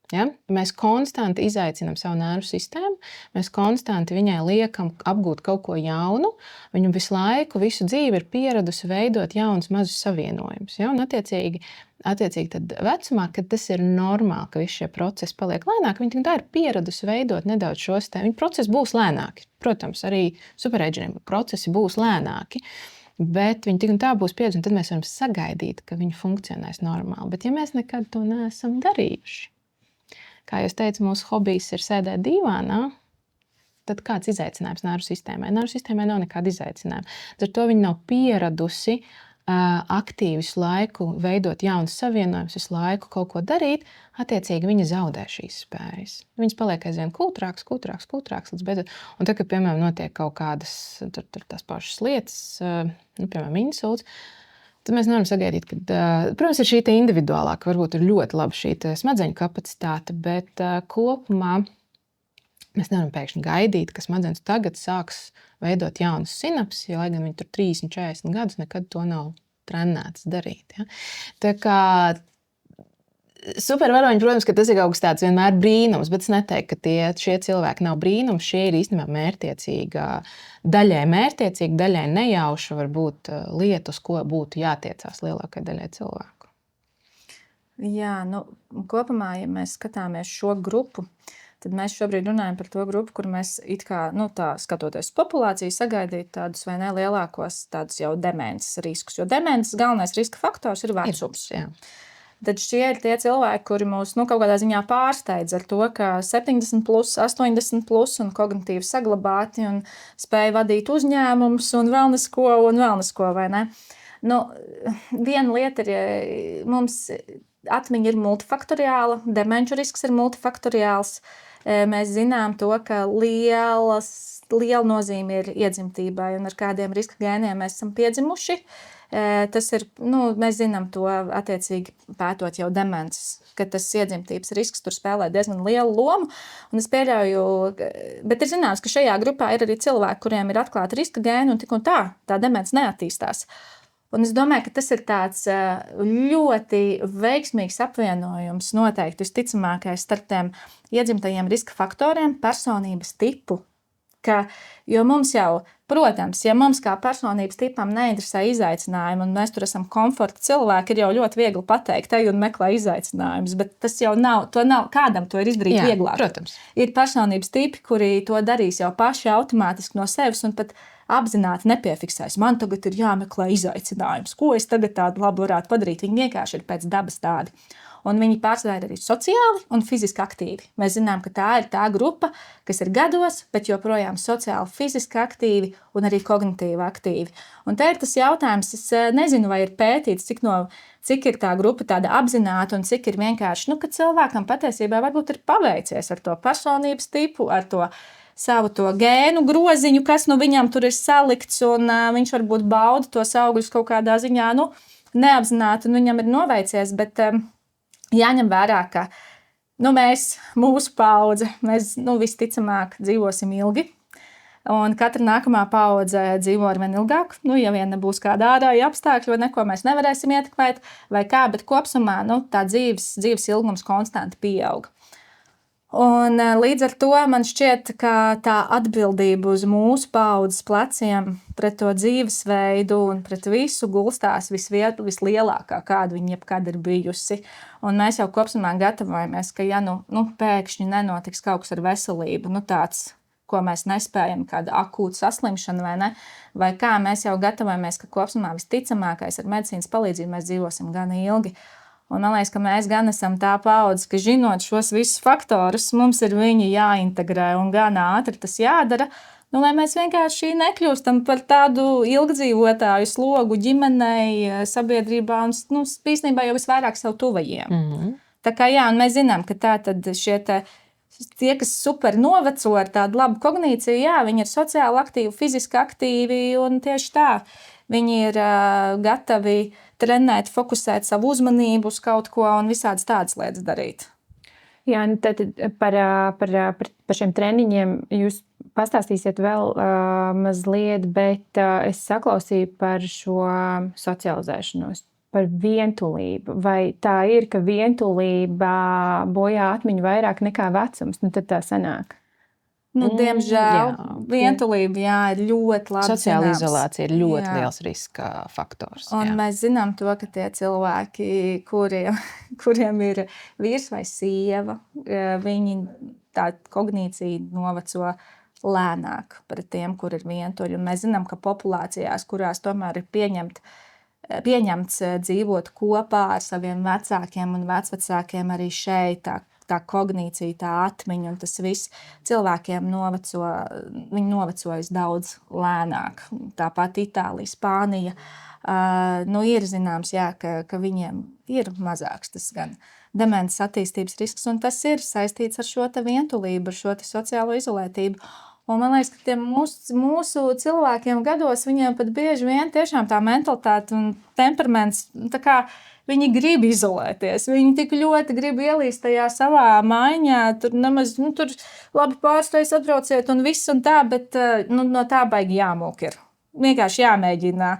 Ja? Mēs konstanti izaicinām savu nervu sistēmu, mēs konstanti viņai liekam apgūt kaut ko jaunu, viņu visu laiku, visu dzīvi ir pieradusi veidot jaunus mazus savienojumus. Ja? Un attiecīgi tad vecumā, kad tas ir normāli, ka visi šie procesi paliek lēnāki, viņi tā ir pieradusi veidot nedaudz šos viņi procesi būs lēnāki. Protams, arī superageriem procesi būs lēnāki. Bet viņi tik un tā būs pieraduši, un tad mēs varam sagaidīt, ka viņi funkcionēs normāli. Bet ja mēs nekad to neesam darījuši, kā jūs teicat, mūsu hobijs ir sēdēt dīvānā, tad kāds izaicinājums nervu sistēmai? Nervu sistēmai nav nekāda izaicinājuma. Ar to viņi nav pieradusi aktīvi visu laiku veidot jaunus savienojumus, visu laiku kaut ko darīt, attiecīgi viņi zaudē šīs spējas. Viņas paliek aizvien kultrāks līdz beidzot. Un tad, kad, piemēram, notiek kaut kādas tās pašas lietas, piemēram, insults, tad mēs nevaram sagaidīt, ka, protams, ir šī individuālā, ka varbūt ir ļoti laba šī smadzeņu kapacitāte, bet kopumā mēs nevaram pēkšņi gaidīt, ka smadzenes tagad sāks veidot jaunas sinapses, jo, lai gan viņi tur 30, 40 gadus nekad to nav trenētas darīt. Ja? Tā kā supervaroņi, protams, ka tas ir kaut kas tāds vienmēr brīnums, bet es neteiktu, ka šie cilvēki nav brīnums. Šie ir īstenībā daļai mērķtiecīgi, daļai nejauši varbūt lietas, uz ko būtu jātiecās lielākai daļai cilvēku. Jā, kopumā, ja mēs skatāmies šo grupu, tad mēs šobrīd runājam par to grupu, kur mēs it kā, skatoties populāciju, sagaidīt tādus vai ne lielākos tādus jau demences riskus. Jo demences galvenais riska faktors ir vecums. Jā. Tad šie ir tie cilvēki, kuri mūs kaut kādā ziņā pārsteidz ar to, ka 70+, 80+ un kognitīvi saglabāti un spēja vadīt uzņēmumus un vēl nesko, vai ne? Viena lieta ir, mums atmiņa ir multifaktoriāla, demenču risks ir multifaktoriāls. Mēs zinām to, ka liela nozīme ir iedzimtībai un ar kādiem riska gēniem mēs esam piedzimuši. Tas ir, mēs zinām to attiecīgi pētot jau demences, ka tas iedzimtības risks tur spēlē diezgan lielu lomu. Un es pieļauju, bet ir zināms, ka šajā grupā ir arī cilvēki, kuriem ir atklāti riska gēni un tik un tā demence neattīstās. Un es domāju, ka tas ir tāds ļoti veiksmīgs apvienojums noteikti visticamākais starp tiem iedzimtajiem riska faktoriem, personības tipu Jo mums jau, protams, ja mums kā personības tipam neinteresē izaicinājumi, un mēs tur esam komforta cilvēki, ir jau ļoti viegli pateikt, ej un meklē izaicinājumus, bet tas jau nav, kādam to ir izdarīt vieglāk. Protams. Ir personības tipi, kuri to darīs jau paši automātiski no sevis un pat apzināti nepiefiksēs. Man tagad ir jāmeklē izaicinājums. Ko es tagad tādu labu varētu padarīt? Viņi vienkārši ir pēc dabas tādi. Un viņi pārsvarā ir arī sociāli un fiziski aktīvi. Mēs zinām, ka tā ir tā grupa, kas ir gados, bet joprojām sociāli, fiziski aktīvi un arī kognitīvi aktīvi. Un te ir tas jautājums, es nezinu, vai ir pētīts, cik ir tā grupa tāda apzināta un cik ir vienkārši, ka cilvēkam patiesībā varbūt ir paveicies ar to personības tipu, ar to savu to gēnu groziņu, kas viņam tur ir salikts, un viņš varbūt bauda tos augļus kaut kādā ziņā neapzināti, un viņam ir noveicies, bet jāņem vērā, ka mūsu paudze, mēs visticamāk dzīvosim ilgi, un katra nākamā paudze dzīvo ar vien ilgāk. Ja vien nebūs kāda ārēja apstākļi, vai neko mēs nevarēsim ietekmēt, vai kā, bet kopsumā tā dzīves ilgums konstanti pieaug. Un līdz ar to man šķiet, ka tā atbildība uz mūsu paaudzes pleciem pret to dzīvesveidu un pret visu gulstās vislielākā, kāda viņa jebkad ir bijusi. Un mēs jau kopsumā gatavojamies, ka pēkšņi nenotiks kaut kas ar veselību, tāds, ko mēs nespējam, kāda akūta saslimšana vai kā, mēs jau gatavojamies, ka kopsumā visticamākais ar medicīnas palīdzību mēs dzīvosim gan ilgi. Un man liekas, ka mēs gan esam tā paudze, ka zinot šos visus faktorus, mums ir viņi jāintegrē un gan ātri tas jādara, lai mēs vienkārši nekļūstam par tādu ilgdzīvotāju slogu ģimenei, sabiedrībā un īstenībā jau visvairāk sev tuvajiem. Mm-hmm. Tā kā jā, un mēs zinām, ka tā tad tie, kas super noveco ar tādu labu kognīciju, jā, viņi ir sociāli aktīvi, fiziski aktīvi un tieši tā. Viņi ir gatavi trenēt, fokusēt savu uzmanību uz kaut ko un visādas tādas lietas darīt. Jā, tad par šiem treniņiem jūs pastāstīsiet vēl mazliet, bet es saklausīju par šo socializēšanos, par vientulību. Vai tā ir, ka vientulība bojā atmiņu vairāk nekā vecums? Tad tā sanāk. Diemžēl vientulība ir ļoti labi sociāla zināms. Izolācija ir ļoti liels riska faktors. Un mēs zinām to, ka tie cilvēki, kuriem ir vīrs vai sieva, viņi tā kognīcija noveco lēnāk par tiem, kur ir vientuļi. Un mēs zinām, ka populācijās, kurās tomēr ir pieņemts dzīvot kopā ar saviem vecākiem un vecvecākiem, arī šeit tā kognīcija, tā atmiņa un tas viss cilvēkiem novecojas daudz lēnāk. Tāpat Itālija, Spānija. Ir zināms, jā, ka viņiem ir mazāks tas gan demences attīstības risks, un tas ir saistīts ar šo vientulību, ar šo sociālo izolētību. Un man liekas, ka mūsu cilvēkiem gados viņiem pat bieži vien tiešām tā mentalitāte un temperaments, viņi grib izolēties. Viņi tik ļoti grib ielīst tajā savā maiņā. Tur nemaz, tur labi pārstājas atbrauciet un viss un tā, bet no tā baigi jāmūk ir. Vienkārši jāmēģina.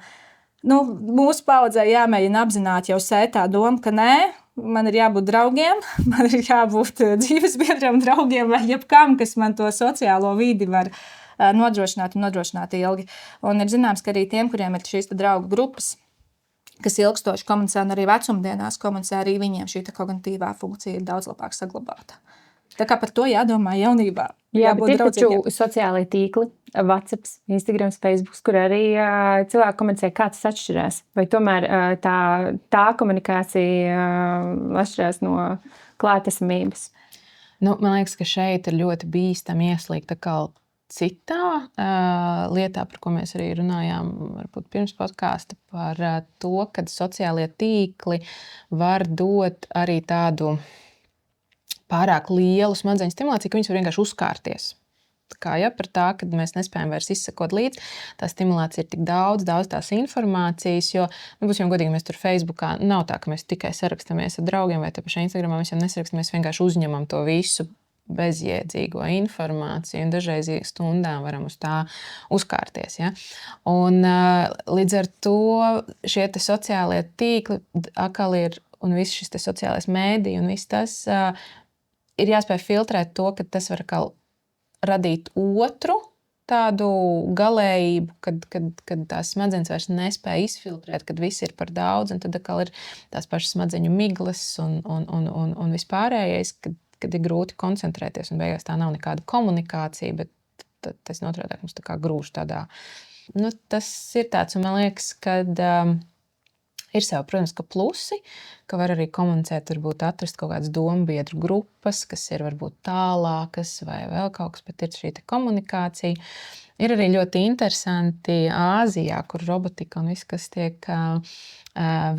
Mūsu paudzē jāmēģina apzināti jau sēt tā doma, ka nē, man ir jābūt draugiem, man ir jābūt dzīvesbiedriem, draugiem vai jebkam, kas man to sociālo vidi var nodrošināt ilgi. Un ir zināms, ka arī tiem, kuriem ir šīs draugu grupas, kas ilgstoši komunicē un arī vecumdienās komunicē, arī viņiem šī kognitīvā funkcija ir daudz labāk saglabāta. Tā kā par to jādomā jaunībā. Jā, bet ir taču sociālai tīkli, WhatsApp, Instagram, Facebook, kur arī cilvēki komunicē, kā tas atšķirās. Vai tomēr tā komunikācija atšķirās no klātesamības? Man liekas, ka šeit ir ļoti bīstami ieslīgt citā lietā, par ko mēs arī runājām varbūt pirms podkāsta, par to, ka sociālie tīkli var dot arī tādu pārāk lielu smadzeņu stimulāciju, ka viņas var vienkārši uzkārties. Par tā, ka mēs nespējam vairs izsekot līdzi, tā stimulācija ir tik daudz tās informācijas, jo, būsim godīgi, mēs tur Facebookā nav tā, ka mēs tikai sarakstamies ar draugiem vai te pašā Instagramā, mēs jau nesarakstamies, vienkārši uzņemam to visu bezjēdzīgo informāciju un dažreiz stundām varam uz tā uzkārties. Ja? Un līdz ar to šie sociālie tīkli atkal ir, un viss šis sociālais mēdī un viss tas ir jāspēj filtrēt to, ka tas var atkal radīt otru tādu galējību, kad tās smadzenes vairs nespēja izfiltrēt, kad viss ir par daudz, un tad atkal ir tās pašas smadzeņu miglas un vispārējais, kad ir grūti koncentrēties, un beigās tā nav nekāda komunikācija, bet tas notrādāk mums tā kā grūž tādā. Tas ir tāds, un man liekas, kad ir sev, protams, ka plusi, ka var arī komunicēt, varbūt atrast kaut kādas dombiedru grupas, kas ir varbūt tālākas vai vēl kaut kas, bet ir šī komunikācija. Ir arī ļoti interesanti Āzijā, kur robotika un viss, kas tiek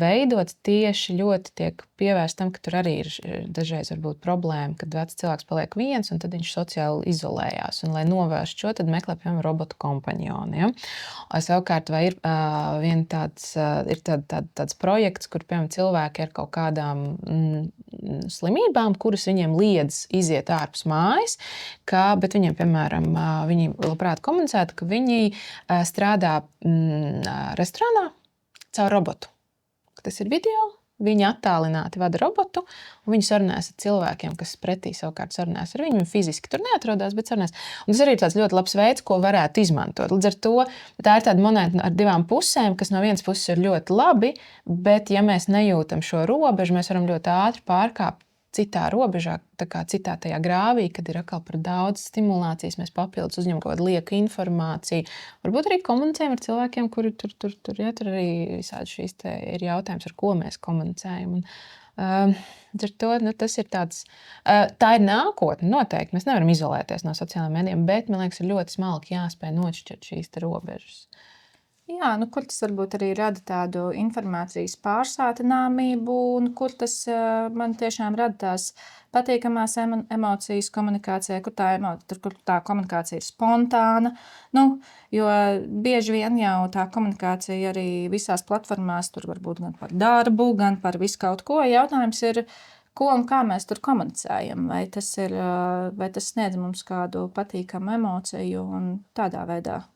veidots, tieši ļoti tiek pievērsts tam, ka tur arī ir dažreiz varbūt problēma, kad vecs cilvēks paliek viens, un tad viņš sociāli izolējās. Un, lai novērst šo, tad meklē, piemēram, robotu kompanjoni. Ja? Savukārt, vai ir tāds projekts, kur, piemēram, cilvēki ar kaut kādām slimībām, kuras viņiem liedz iziet ārpus mājas, bet viņiem, piemēram, viņi labprāt komunicētu, ka viņi strādā restorānā caur robotu. Tas ir video, viņi attālināti vada robotu, un viņi sarunājas ar cilvēkiem, kas pretī savukārt sarunājas ar viņu. Viņi fiziski tur neatrodās, bet sarunājas. Un tas arī ir tāds ļoti labs veids, ko varētu izmantot. Līdz ar to tā ir tāda monēta ar divām pusēm, kas no vienas puses ir ļoti labi, bet ja mēs nejūtam šo robežu, mēs varam ļoti ātri pārkāpt citā robežā, tā kā citā tajā grāvī, kad ir atkal par daudz stimulācijas, mēs papildus uzņemam kaut kādu lieku informāciju. Varbūt arī komunicējam ar cilvēkiem, kuri tur arī visādi šīs te ir jautājums, ar ko mēs komunicējam. Ar to, tas ir tāds, tā ir nākotne noteikti. Mēs nevaram izolēties no sociālajiem medijiem, bet, man liekas, ir ļoti smalki jāspēj nošķirt šīs te robežas. Jā, kur tas varbūt arī rada tādu informācijas pārsātināmību, un kur tas man tiešām rada tās patīkamās emocijas komunikācijā, kur tā komunikācija ir spontāna. Jo bieži vien jau tā komunikācija arī visās platformās, tur varbūt gan par darbu, gan par visu kaut ko. Jautājums ir, ko un kā mēs tur komunicējam, vai tas sniedz mums kādu patīkamu emociju un tādā veidā.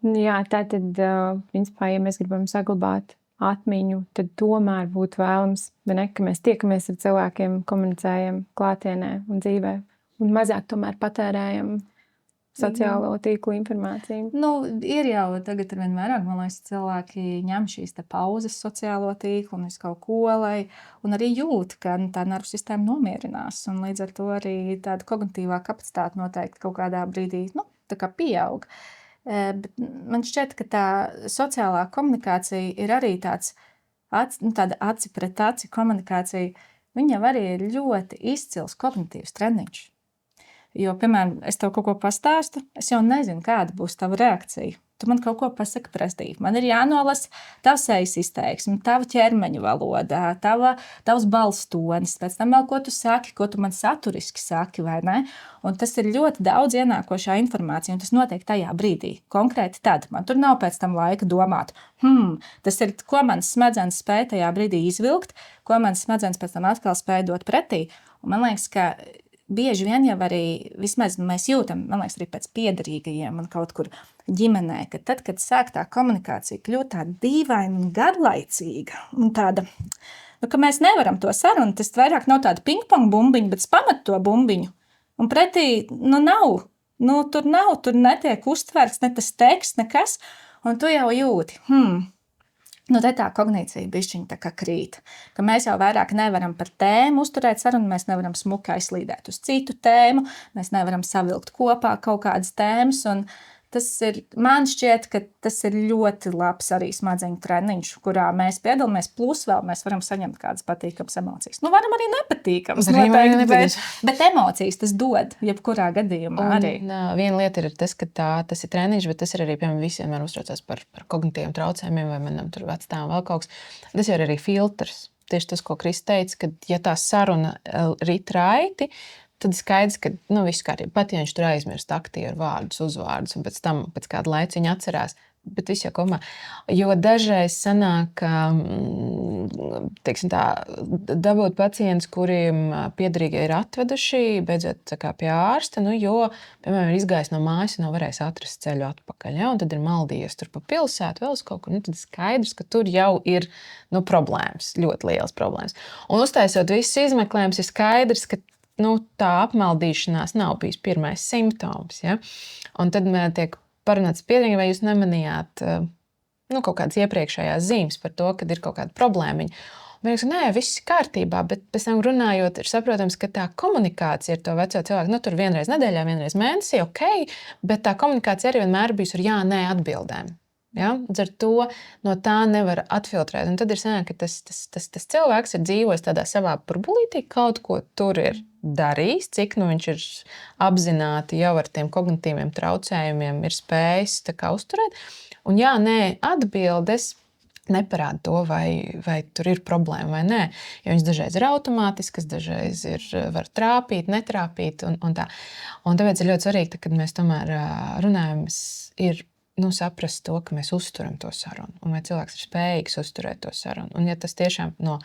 Jā, tātad, principā, ja mēs gribam saglabāt atmiņu, tad tomēr būtu vēlams, ka mēs tiekamies ar cilvēkiem, komunicējam klātienē un dzīvē, un mazāk tomēr patērējam sociālo tīklu informāciju. Ir jau tagad arvien vairāk, man liekas, cilvēki ņem šīs te pauzes sociālo tīklu un visu kaut ko, un arī jūt, ka tā nervu sistēma nomierinās, un līdz ar to arī tāda kognitīvā kapacitāte noteikti kaut kādā brīdī, tā kā pieaug. Bet man šķiet, ka tā sociālā komunikācija ir arī tāda aci pret aci komunikācija. Viņa arī ir ļoti izcils kognitīvs treniņš. Jo, piemēram, es tev kaut ko pastāstu, es jau nezinu, kāda būs tava reakcija. Tu man kaut ko pasaki pretī. Man ir jānolasa tavs sejas izteiksme, tava ķermeņa valoda, tavs balss tonis, pēc tam vēl ko tu saki, ko tu man saturiski saki, vai ne? Un tas ir ļoti daudz ienākošā informācija, un tas notiek tajā brīdī, konkrēti tad. Man tur nav pēc tam laika domāt, tas ir, ko mans smadzenes spēja tajā brīdī izvilkt, ko mans smadzenes pēc tam atkal spēja dot pretī. Un man liekas, ka bieži vien jau arī, vismaz mēs jūtam, man liekas, arī pēc piederīgajiem un kaut kur ģimenē, ka tad, kad sāk tā komunikācija kļūt tāda dīvaina un garlaicīga un tāda, ka mēs nevaram to sarunu, tas vairāk nav tāda pingpong bumbiņa, bet pamat to bumbiņu. Un pretī, nav, tur netiek uztverts ne tas teksts, nekas, un tu jau jūti, te tā kognīcija bišķiņa tā kā krīt, ka mēs jau vairāk nevaram par tēmu uzturēt sarunu, mēs nevaram smuki aizslīdēt uz citu tēmu, mēs nevaram savilkt kopā kaut kādas tēmas, un man šķiet, ka tas ir ļoti labs arī smadzeņu treniņš, kurā mēs piedalāmies, plus vēl mēs varam saņemt kādas patīkamas emocijas. Varam arī nepatīkamas, bet emocijas tas dod, jebkurā gadījumā arī. Viena lieta ir tas, ka tas ir treniņš, bet tas ir arī, piemēram, visiem var uztraucās par kognitīviem traucējumiem vai manam tur vectām vēl kaut kas. Tas jau ir arī filtrs. Tieši tas, ko Krista teica, ka ja tā saruna rit raiti, tad skaidrs, ka viss kārtībā. Pat ja viņš tur aizmirst aktieru vārdus, uzvārdus, un pēc tam pēc kāda laiciņa atcerās, bet viss jau kopumā. Jo dažreiz sanāk, teiksim tā, dabūt pacientus, kuriem piederīgie ir atveduši, beidzot pie ārsta, jo, piemēram, ir izgājis no mājas un nav varējis atrast ceļu atpakaļ, ja, un tad ir maldījies tur pa pilsētu, vēl uz kaut kur, tad skaidrs, ka tur jau ir problēmas, ļoti lielas problēmas. Un uztaisot visus izmeklējumus, ir skaidrs, ka tā apmaldīšanās nav bijis pirmais simptoms. Ja? Un tad tiek parunāts pietiekami, vai jūs nemanījāt kaut kādas iepriekšējās zīmes par to, kad ir kaut kāda problēmiņa. Mēs sakām, nē, viss ir kārtībā, bet pēc tam runājot, ir saprotams, ka tā komunikācija ar to veco cilvēku, tur vienreiz nedēļā, vienreiz mēnesī, ok, bet tā komunikācija arī vienmēr bijusi ar jā, nē atbildēm. Ja? Ar to no tā nevar atfiltrēt. Un tad ir sanāk, ka tas cilvēks ir dzīvojis tādā savā burbulītī, kaut ko tur ir darījis, cik viņš ir apzināti jau ar tiem kognitīviem traucējumiem ir spējis uzturēt. Un jā, nē atbildes neparāda to, vai tur ir problēma vai nē. Jo viņas dažreiz ir automātiskas, dažreiz var trāpīt, netrāpīt un tā. Un tāpēc ir ļoti svarīgi, kad mēs tomēr runājam, ir saprast to, ka mēs uzturam to sarunu. Un vai cilvēks ir spējīgs uzturēt to sarunu. Un ja tas tiešām no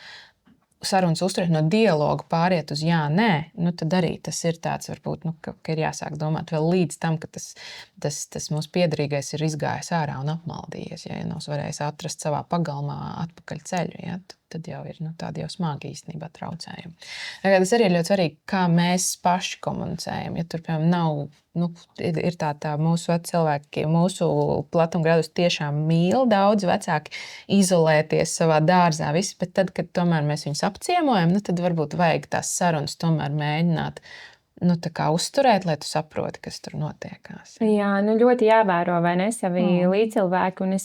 sarunas uzturēt, no dialoga pāriet uz jā, nē, tad arī tas ir tāds, varbūt, ka ir jāsāk domāt vēl līdz tam, ka tas mūsu piederīgais ir izgājis ārā un apmaldījies. Ja nav varējis atrast savā pagalmā atpakaļ ceļu, ja, tad jau ir tādi jau smagi īstenībā traucējumi. Tas arī ir ļoti svarīgi, kā mēs paši komunicējam. Ja tur, piemēram, nav, ir tā mūsu cilvēki, mūsu platumgrādus tiešām mīl daudz vecāki izolēties savā dārzā, visi, bet tad, kad tomēr mēs viņus apciemojam, tad varbūt vajag tās sarunas tomēr mēģināt uzturēt, lai tu saproti, kas tur notiekās. Jā, ļoti jāvēro, vai ne, savi līdzcilvēki, un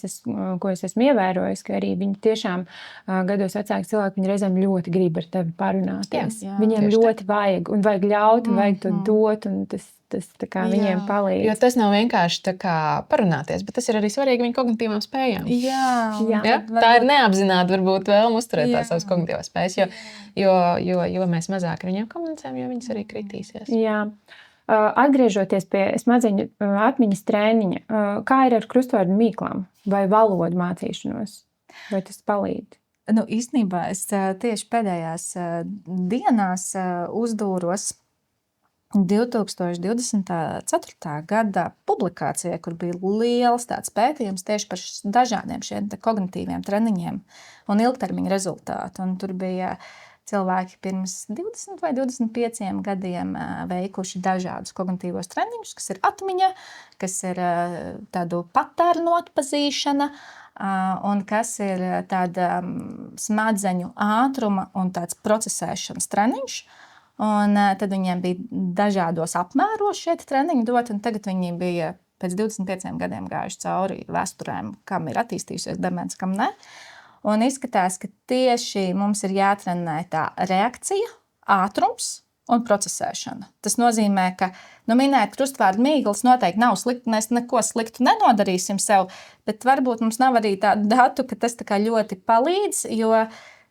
ko es esmu ievērojis, ka arī viņi tiešām gados vecāki cilvēki, viņi reizēm ļoti grib ar tevi parunāties. Jā, viņiem ļoti vajag, un vajag ļaut, un vajag to dot, un tas viņiem palīdz. Jo tas nav vienkārši parunāties, bet tas ir arī svarīgi viņu kognitīvām spējām. Jā. Tā ir neapzināta, varbūt vēlme uzturēt tās savas kognitīvās spējas, jo mēs mazāk ar viņiem komunicējam, jo viņas arī kritīsies. Jā. Atgriežoties pie smadzeņu atmiņas trēniņa, kā ir ar krustvārdu mīklām vai valodu mācīšanos? Vai tas palīdz? Īstenībā es tieši pēdējās dienās uzdūros 2024. gada publikācijā, kur bija liels tāds pētījums tieši par dažādiem šiem kognitīviem treniņiem un ilgtermiņa rezultātu. Un tur bija cilvēki pirms 20 vai 25 gadiem veikuši dažādus kognitīvos treniņus, kas ir atmiņa, kas ir tādu patērnu atpazīšana, un kas ir tāda smadzeņu ātruma un tāds procesēšanas treniņš. Un tad viņiem bija dažādos apmēros šie treniņi dot, un tagad viņi bija pēc 25 gadiem gājuši cauri vēsturēm, kam ir attīstījusies demence, kam ne. Un izskatās, ka tieši mums ir jātrenē tā reakcija, ātrums un procesēšana. Tas nozīmē, ka minēt krustvārdu mīklas noteikti nav slikti, mēs neko sliktu nenodarīsim sev, bet varbūt mums nav arī tādu datu, ka tas ļoti palīdz, jo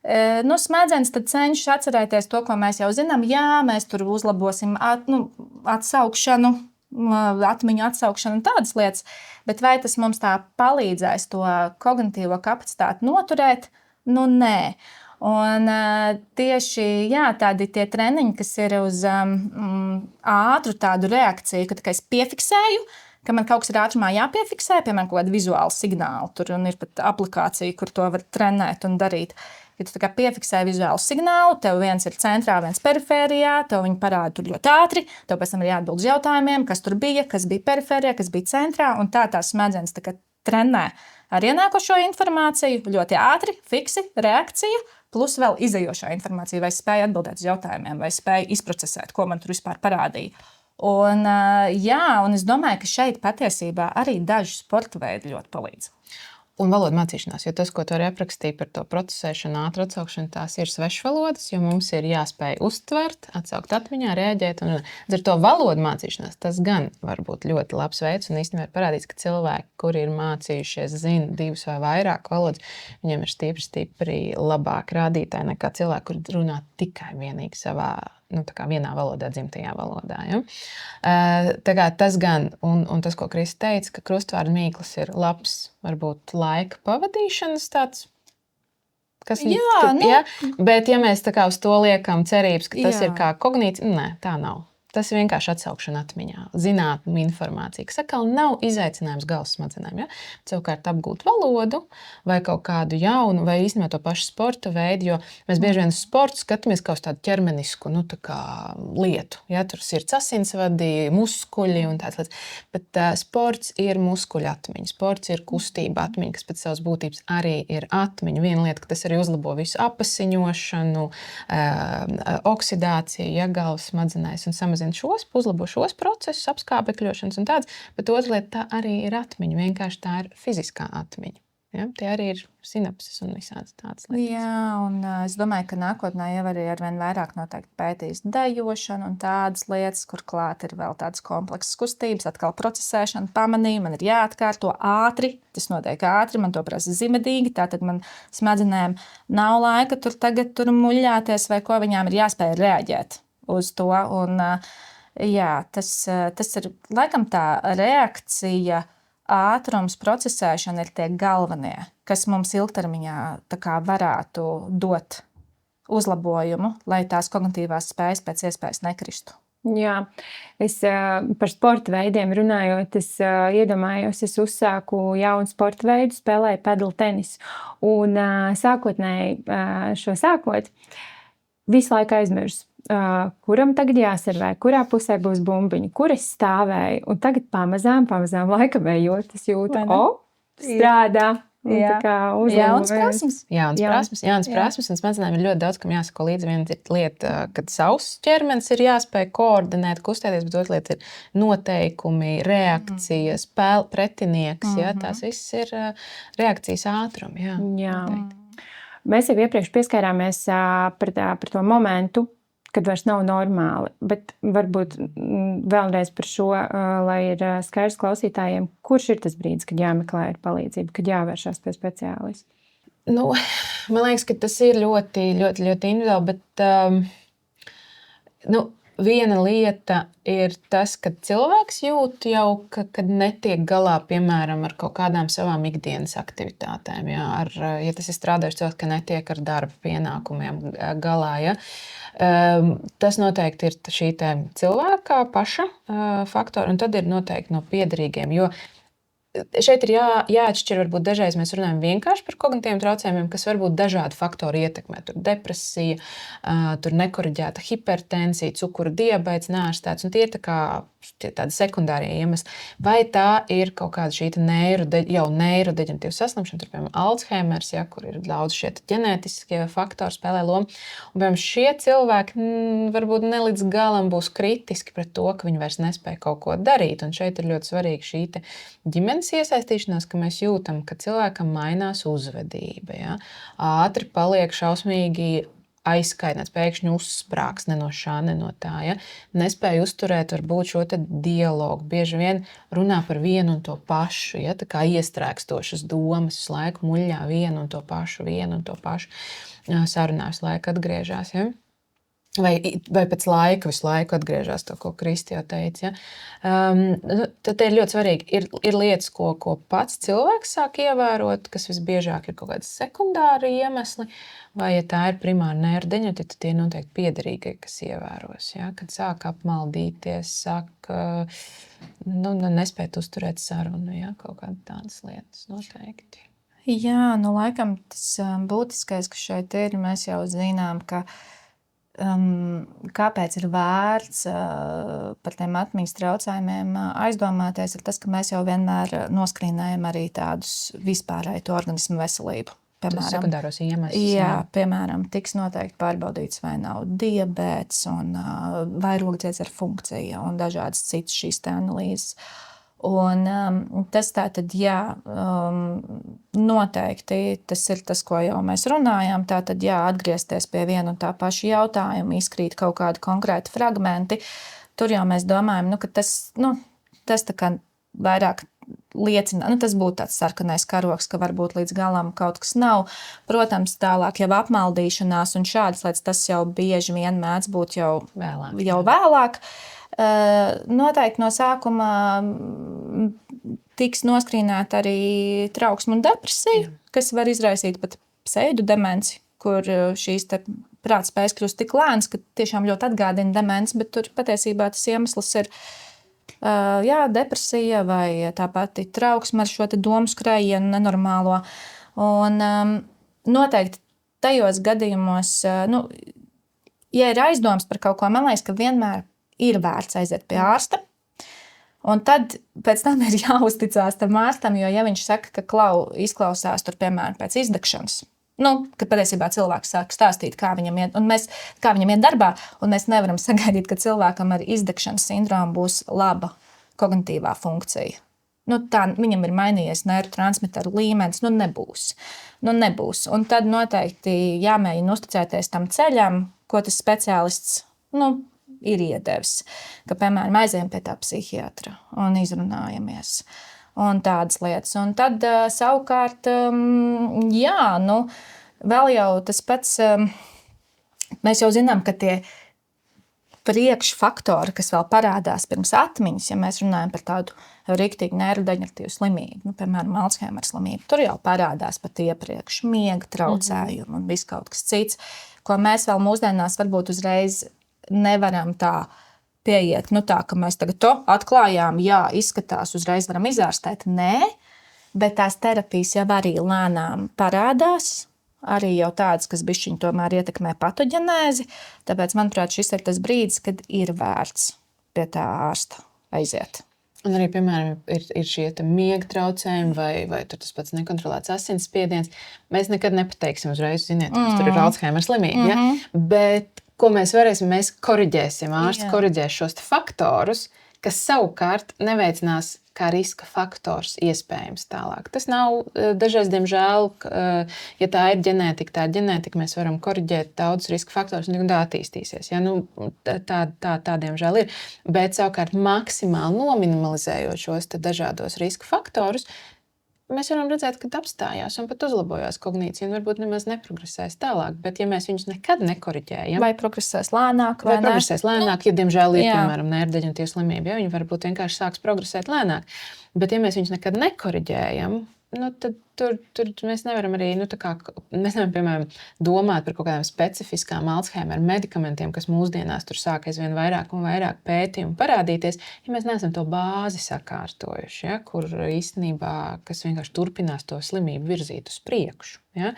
smadzenes tad cenšas atcerēties to, ko mēs jau zinām. Jā, mēs tur uzlabosim atsaukšanu, atmiņu atsaukšanu un tādas lietas, bet vai tas mums tā palīdzēs to kognitīvo kapacitāti noturēt? Nē. Un tieši tādi tie treniņi, kas ir uz ātru tādu reakciju, ka tikai es piefiksēju, ka man kaut kas ir ātrumā jāpiefiksē, piemēram, kaut kāda vizuāla signāla. Tur ir pat aplikācija, kur to var trenēt un darīt. Ja tu piefiksē vizuālu signālu, tev viens ir centrā, viens perifērijā, tev viņi parāda tur ļoti ātri, tev pēc tam ir jāatbild uz jautājumiem, kas tur bija, kas bija perifērijā, kas bija centrā, un tās smadzenes trenē ar ienākošo informāciju, ļoti ātri, fiksi, reakcija, plus vēl izejošā informācija, vai spēja atbildēt uz jautājumiem, vai spēja izprocesēt, ko man tur vispār parādīja. Un es domāju, ka šeit patiesībā arī daži sporta veidi ļoti palīdz. Un valodu mācīšanās, jo tas, ko tu arī aprakstīji par to procesēšanu, ātru atsaukšanu, tās ir svešvalodas, jo mums ir jāspēj uztvert, atsaukt atmiņā, rēģēt. Un ar to valodu mācīšanās tas gan var būt ļoti labs veids. Un īstenībā ir parādīts, ka cilvēki, kuri ir mācījušies, zina 2 vai vairāk valodas, viņiem ir stipri labāk rādītāji nekā cilvēki, kuri runā tikai vienīgi savā vienā valodā, dzimtajā valodā. Ja? Tā kā tas gan, un tas, ko Krista teica, ka krustvārdu mīklas ir labs, varbūt laika pavadīšanas tāds, kas bet ja mēs uz to liekam cerības, ka tas ir kā kognīcija, nē, tā nav. tas ir vienkārši atsaukšana atmiņā, zinātnuma informācija, kas atkal nav izaicinājums galvas smadzenēm. Ja? Savukārt apgūt valodu vai kaut kādu jaunu, vai īstenībā to pašu sporta veidu, jo mēs bieži vien uz sportu skatāmies kā uz tādu ķermenisku kā lietu. Ja? Tur sirds asinsvadi, muskuļi un tāds lietas. Bet sports ir muskuļu atmiņa, sports ir kustība atmiņa, kas pēc savas būtības arī ir atmiņa. Viena lieta, ka tas arī uzlabo visu apasiņošanu, oksidāciju, ja galvas smadzenēs un samazina uzlabo šos procesus, apskābekļošanas un tāds, bet otra lieta, tā arī ir atmiņa, vienkārši tā ir fiziskā atmiņa. Ja? Tie arī ir sinapses un visādas tādas lietas. Jā, un es domāju, ka nākotnē jau arī arvien vairāk noteikti pētīs dejošanu un tādas lietas, kur klāt ir vēl tādas komplexas kustības, atkal procesēšana, pamanīja, man ir jāatkārto ātri, tas notiek ātri, man to prasa zimedīgi, tātad man smadzenēm nav laika tur muļļāties vai ko, viņām ir jāspēj reaģēt uz to. Un, jā, tas ir laikam tā reakcija, ātrums, procesēšana ir tie galvenie, kas mums ilgtermiņā tā kā varētu dot uzlabojumu, lai tās kognitīvās spējas pēc iespējas nekristu. Jā, es par sporta veidiem runājot, es iedomājos, es uzsāku jaunu sporta veidu, spēlēju pedal tenisu. Un sākotnēji šo sākot, visu laiku aizmirsu. Kuram tagad jāservē, kurā pusē būs bumbiņa, kur es stāvēju. Un tagad pamazām laikam ejot, es jūtu, strādā. Jauns prasmes. Jauns prasmes, un smadzenēm ir ļoti daudz, kam jāsako līdzi. Viena lieta, kad savs ķermenis ir jāspēj koordinēt, kustēties, bet otra lieta ir noteikumi, reakcijas, pretinieks. Ja? Tās viss ir reakcijas ātrumi. Jā. Mēs jau iepriekš pieskārāmies par to momentu, kad vairs nav normāli, bet varbūt vēlreiz par šo, lai ir skaidrs klausītājiem, kurš ir tas brīdis, kad jāmeklē palīdzību, kad jāvēršās pie speciālista? Man liekas, ka tas ir ļoti, ļoti, ļoti individuāli, bet viena lieta ir tas, ka cilvēks jūt jau, kad netiek galā, piemēram, ar kaut kādām savām ikdienas aktivitātēm. Ja, ja tas ir strādājuši cilvēks, ka netiek ar darba pienākumiem galā. Ja. Tas noteikti ir šī cilvēka paša faktora, un tad ir noteikti no piederīgiem. Jo šeit ir jāatšķir, varbūt dažreiz mēs runājam vienkārši par kognitīviem traucējumiem, kas varbūt dažādi faktori ietekmē. Tur depresija, tur nekoriģēta hipertensija, cukura diabēts, neārstēts, un tie ir tādi sekundārie iemesli. Vai tā ir kaut kāda šī neirodeģenatīva saslimšana, tur, piemēram, Alzheimers, ja, kur ir daudz šie ģenētiskie faktori spēlē lomu. Un, piemēram, šie cilvēki varbūt ne līdz galam būs kritiski pret to, ka viņi vairs nespēja kaut ko darīt. Un šeit ir ļoti svarīgi šī ģimenes iesaistīšanās, ka mēs jūtam, ka cilvēkam mainās uzvedība. Ja? Ātri paliek šausmīgi aizskaidināts, pēkšņi uzsprāgs ne no šā, ne no tā. Ja? Nespēja uzturēt varbūt šo dialogu. Bieži vien runā par vienu un to pašu, ja? Tā kā iestrēgstošas domas, visu laiku muļļā vienu un to pašu, sarunā visu laiku atgriežās. Ja? Vai pēc laika visu laiku atgriežas to, ko Kristi jau teica. Ja? Tad ir ļoti svarīgi. Ir lietas, ko pats cilvēks sāk ievērot, kas visbiežāk ir kaut kādi sekundāri iemesli, vai ja tā ir primāra neirodeģenatīva, tad tie ir noteikti piederīgie, kas ievēros. Ja? Kad sāk apmaldīties, sāk nespēt uzturēt sarunu, ja? Kaut kādas tādas lietas noteikti. Jā, laikam tas būtiskais, kas šeit ir, mēs jau zinām, ka kāpēc ir vērts par tiem atmiņas traucējumiem aizdomāties, ir tas, ka mēs jau vienmēr noskrīnējam arī tādus vispārēju to organismu veselību. Piemēram, sekundāros iemeslus. Jā, piemēram, tiks noteikti pārbaudīts, vai nav diabēts un vairogdziedz ar funkciju un dažādas citas šīs analīzes. Un tas tātad, noteikti tas ir tas, ko jau mēs runājām, tātad atgriezties pie viena un tā paša jautājuma, izkrīt kaut kādi konkrēti fragmenti. Tur jau mēs domājam, ka tas tā kā vairāk liecina, tas būtu tāds sarkanais karoks, ka varbūt līdz galam kaut kas nav. Protams, tālāk jau apmaldīšanās un šādas lietas, tas jau bieži vien mēdz būt jau vēlāk. Noteikti no sākuma tiks noskrīnēta arī trauksme un depresija, kas var izraisīt pat pseidodemenci, kur šīs prātspējas kļūst tik lēns, ka tiešām ļoti atgādina demenci, bet tur patiesībā tas iemesls ir depresija vai tā pati trauksme ar šo domu skrējienu nenormālo. Un noteikti tajos gadījumos, ja ir aizdoms par kaut ko, man liekas, ka vienmēr ir vērts aiziet pie ārsta. Un tad pēc tam ir jāuzticās tam ārstam, jo ja viņš saka, ka izklausās tur, piemēram, pēc izdegšanas, kad patiesībā cilvēks sāk stāstīt, kā viņam iet darbā, un mēs nevaram sagaidīt, ka cilvēkam ar izdegšanas sindromu būs laba kognitīvā funkcija. Tā viņam ir mainījies neurotransmiteru līmenis, nebūs. Un tad noteikti jāmēģina uzticēties tam ceļam, ko tas speciālists ir iedevis. Ka, piemēram, aizējam pie tā psihiatra un izrunājamies. Un tādas lietas. Un tad savukārt, vēl jau tas pats, mēs jau zinām, ka tie priekšfaktori, kas vēl parādās pirms atmiņas, ja mēs runājam par tādu riktīgu neirodeģeneratīvu slimību, piemēram, Alzheimera slimību, tur jau parādās pat iepriekš miega traucējumi un viss kaut kas cits, ko mēs vēl mūsdienās varbūt uzreiz nevaram tā pieiet, tā, ka mēs tagad to atklājām, izskatās, uzreiz varam izārstēt. Nē, bet tās terapijas jau arī lēnām parādās, arī jau tādas, kas bišķiņ tomēr ietekmē patoģenēzi, tāpēc, manuprāt, šis ir tas brīdis, kad ir vērts pie tā ārsta aiziet. Un arī, piemēram, ir šie miega traucējumi vai tas pats nekontrolēts asinsspiediens. Mēs nekad nepateiksim uzreiz, ziniet, kas tur ir Alzheimera slimība. Ja? Bet ko mēs varēsim, mēs koriģēsim, ārsts koriģēs šos faktorus, kas savukārt neveicinās kā riska faktors iespējams tālāk. Tas nav dažreiz, diemžēl, ja tā ir ģenētika, mēs varam koriģēt daudz riska faktorus un tā attīstīsies. Ja? Tā diemžēl ir. Bet savukārt maksimāli nominimalizējot šos dažādos riska faktorus, mēs varam redzēt, ka apstājās un pat uzlabojās kognīcija un varbūt nemaz neprogresēs tālāk. Bet ja mēs viņus nekad nekoriģējam, vai progresēs lēnāk, ja diemžēl ir, piemēram, neirodeģeneratīva slimība, ja viņi varbūt vienkārši sāks progresēt lēnāk. Bet ja mēs viņus nekad nekoriģējam, tad tur mēs nevaram arī, mēs nevaram, piemēram, domāt par kaut kādām specifiskām Alzheimera medikamentiem, kas mūsdienās tur sāk aizvien vairāk un vairāk pētījumu parādīties, ja mēs neesam to bāzi sakārtojuši, ja, kur īstenībā, kas vienkārši turpinās to slimību virzīt uz priekšu. Ja?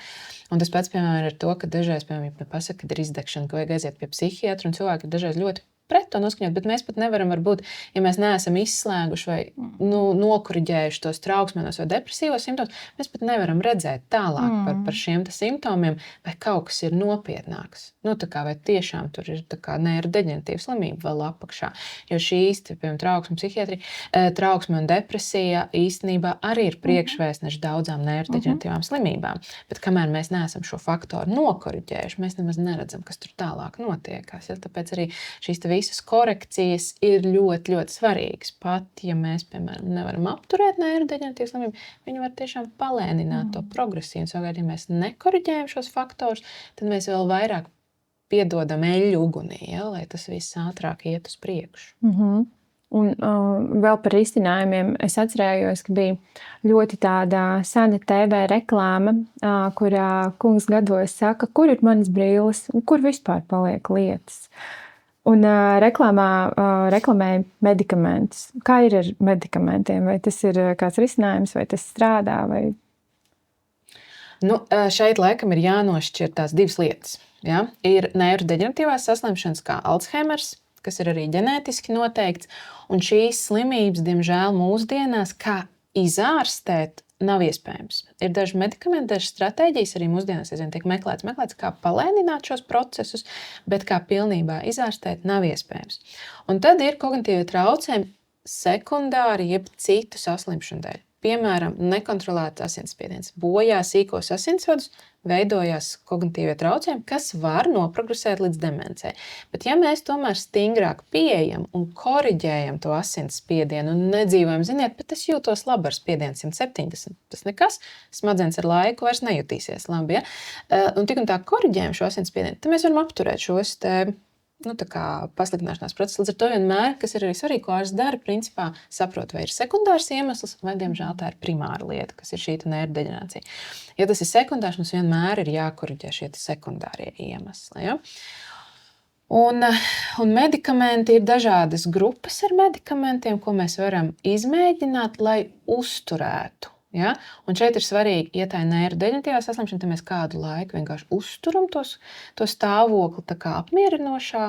Un tas pats, piemēram, ir to, ka dažreiz, piemēram, ja pasaka, kad ir izdegšana, ka vajag aiziet pie psihiatra, un cilvēki ir dažreiz ļoti pret to noskaņot, bet mēs pat nevaram, varbūt, ja mēs neesam izslēguši vai nokoriģējuši tos trauksmenos vai depresīvos simptomus, mēs pat nevaram redzēt tālāk par šiem simptomiem, vai kaut kas ir nopietnāks. Vai tiešām tur ir neirodeģeneratīva slimība vēl apakšā. Jo šīs, piemēram, trauksme un depresija īstenībā arī ir priekšvēstneši daudzām neirodeģeneratīvām slimībām. Bet kamēr mēs neesam šo faktoru nokoriģējuši, mēs nemaz neredzam, kas tur tālāk notiekās. Ja? Tāpēc arī šīs visas korekcijas ir ļoti, ļoti svarīgas. Pat, ja mēs, piemēram, nevaram apturēt neirodeģeneratīvu slimību, viņi var tiešām palēnināt to progresiju. Un savukārt, ja mēs nekoriģējam šos faktorus, tad mēs vēl vairāk piedodam eļļu ugunī, ja, lai tas viss ātrāk iet uz priekšu. Un vēl par risinājumiem es atcerējos, ka bija ļoti tāda sena TV reklāma, kurā kungs gados saka, kur ir manas brilles un kur vispār paliek lietas. Un reklamēja medikamentus. Kā ir ar medikamentiem? Vai tas ir kāds risinājums, vai tas strādā? Vai... Šeit laikam ir jānošķir tās divas lietas. Ja? Ir neirodeģeneratīvās saslimšanas kā Alzheimers, kas ir arī ģenētiski noteikts, un šīs slimības, diemžēl, mūsdienās kā izārstēt nav iespējams. Ir daži medikamenti, dažas stratēģijas arī mūsdienās tiek meklēts, kā palēnināt šos procesus, bet kā pilnībā izārstēt nav iespējams. Un tad ir kognitīvie traucējumi sekundāri, jeb citu saslimšanu dēļ. Piemēram, nekontrolēts asinsspiediens. Bojā sīkos asinsvadus, veidojās kognitīvie traucējumi, kas var noprogresēt līdz demencei. Bet ja mēs tomēr stingrāk pieejam un koriģējam to asinsspiedienu un nedzīvojam, ziniet, bet es jūtos labi ar spiedienu 170, tas nekas, smadzenes ar laiku vairs nejutīsies labi. Ja? Un tik un tā koriģējam šo asinsspiedienu, tad mēs varam apturēt šos pasliktināšanās process. Līdz ar to vienmēr, kas ir arī svarīgi, ko ārsts dara, principā saprot, vai ir sekundārs iemesls, vai, diemžēl, tā ir primāra lieta, kas ir šī nervdeģenerācija. Ja tas ir sekundārs, mums vienmēr ir jākoriģē šie sekundārie iemesli. Ja? Un medikamenti ir dažādas grupas ar medikamentiem, ko mēs varam izmēģināt, lai uzturētu. Ja? Un šeit ir svarīgi, ja tā ir nervdeģeneratīvā saslimšana, tad mēs kādu laiku vienkārši uzturam to stāvokli, tā kā apmierinošā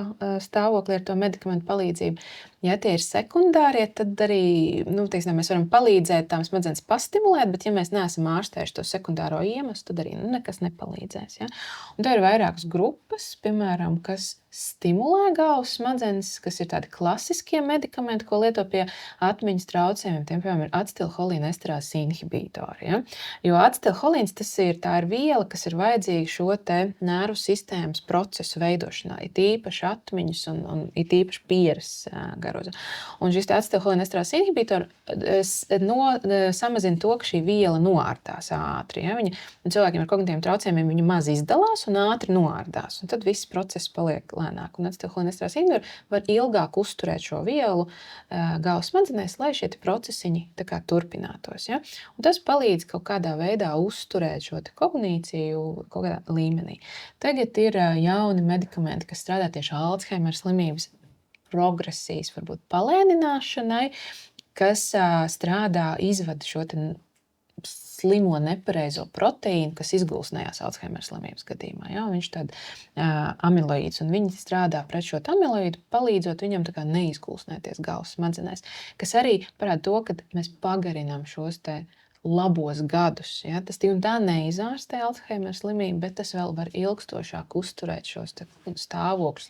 stāvokli ar to medikamentu palīdzību. Ja tie ir sekundārie, tad arī mēs varam palīdzēt tām smadzenes pastimulēt, bet ja mēs neesam ārstējuši to sekundāro iemeslu, tad arī nekas nepalīdzēs. Ja? Un tā ir vairākas grupas, piemēram, kas stimulē galvas smadzenes, kas ir tādi klasiskie medikamenti, ko lieto pie atmiņas traucējumiem. Tiem, piemēram, ir acetilholinesterāzes inhibitori. Ja? Jo acetilholīns tā ir viela, kas ir vajadzīga šo te nervu sistēmas procesu veidošanā, it īpaši atmiņas un it īpaši pieres garoza. Un šis acetilholinesterāzes inhibitori samazina to, ka šī viela noārdās ātri. Ja? Cilvēkiem ar kognitīviem traucējumiem viņa maz izdalās un ātri noārdās. Un tad viss process paliek lēnāk. Un acetilholinesterāzes inhibitori var ilgāk uzturēt šo vielu galvas smadzenēs, lai šie procesiņi turpinātos. Ja? Un tas palīdz kaut kādā veidā uzturēt šo kognīciju kaut kādā līmenī. Tagad ir jauni medikamenti, kas strādā tieši Alzheimera slimības progresijas, varbūt palēnināšanai, kas strādā, izvada šo slimo nepareizo proteīnu, kas izgulsnējās Alzheimera slimības gadījumā. Ja? Viņš amiloīds, un viņi strādā pret šo amiloīdu, palīdzot viņam neizgulsnēties galvas smadzenēs, kas arī parāda to, ka mēs pagarinām šos labos gadus. Ja? Tas tik un tā neizārstē Alzheimera slimību, bet tas vēl var ilgstošāk uzturēt šos stāvokļus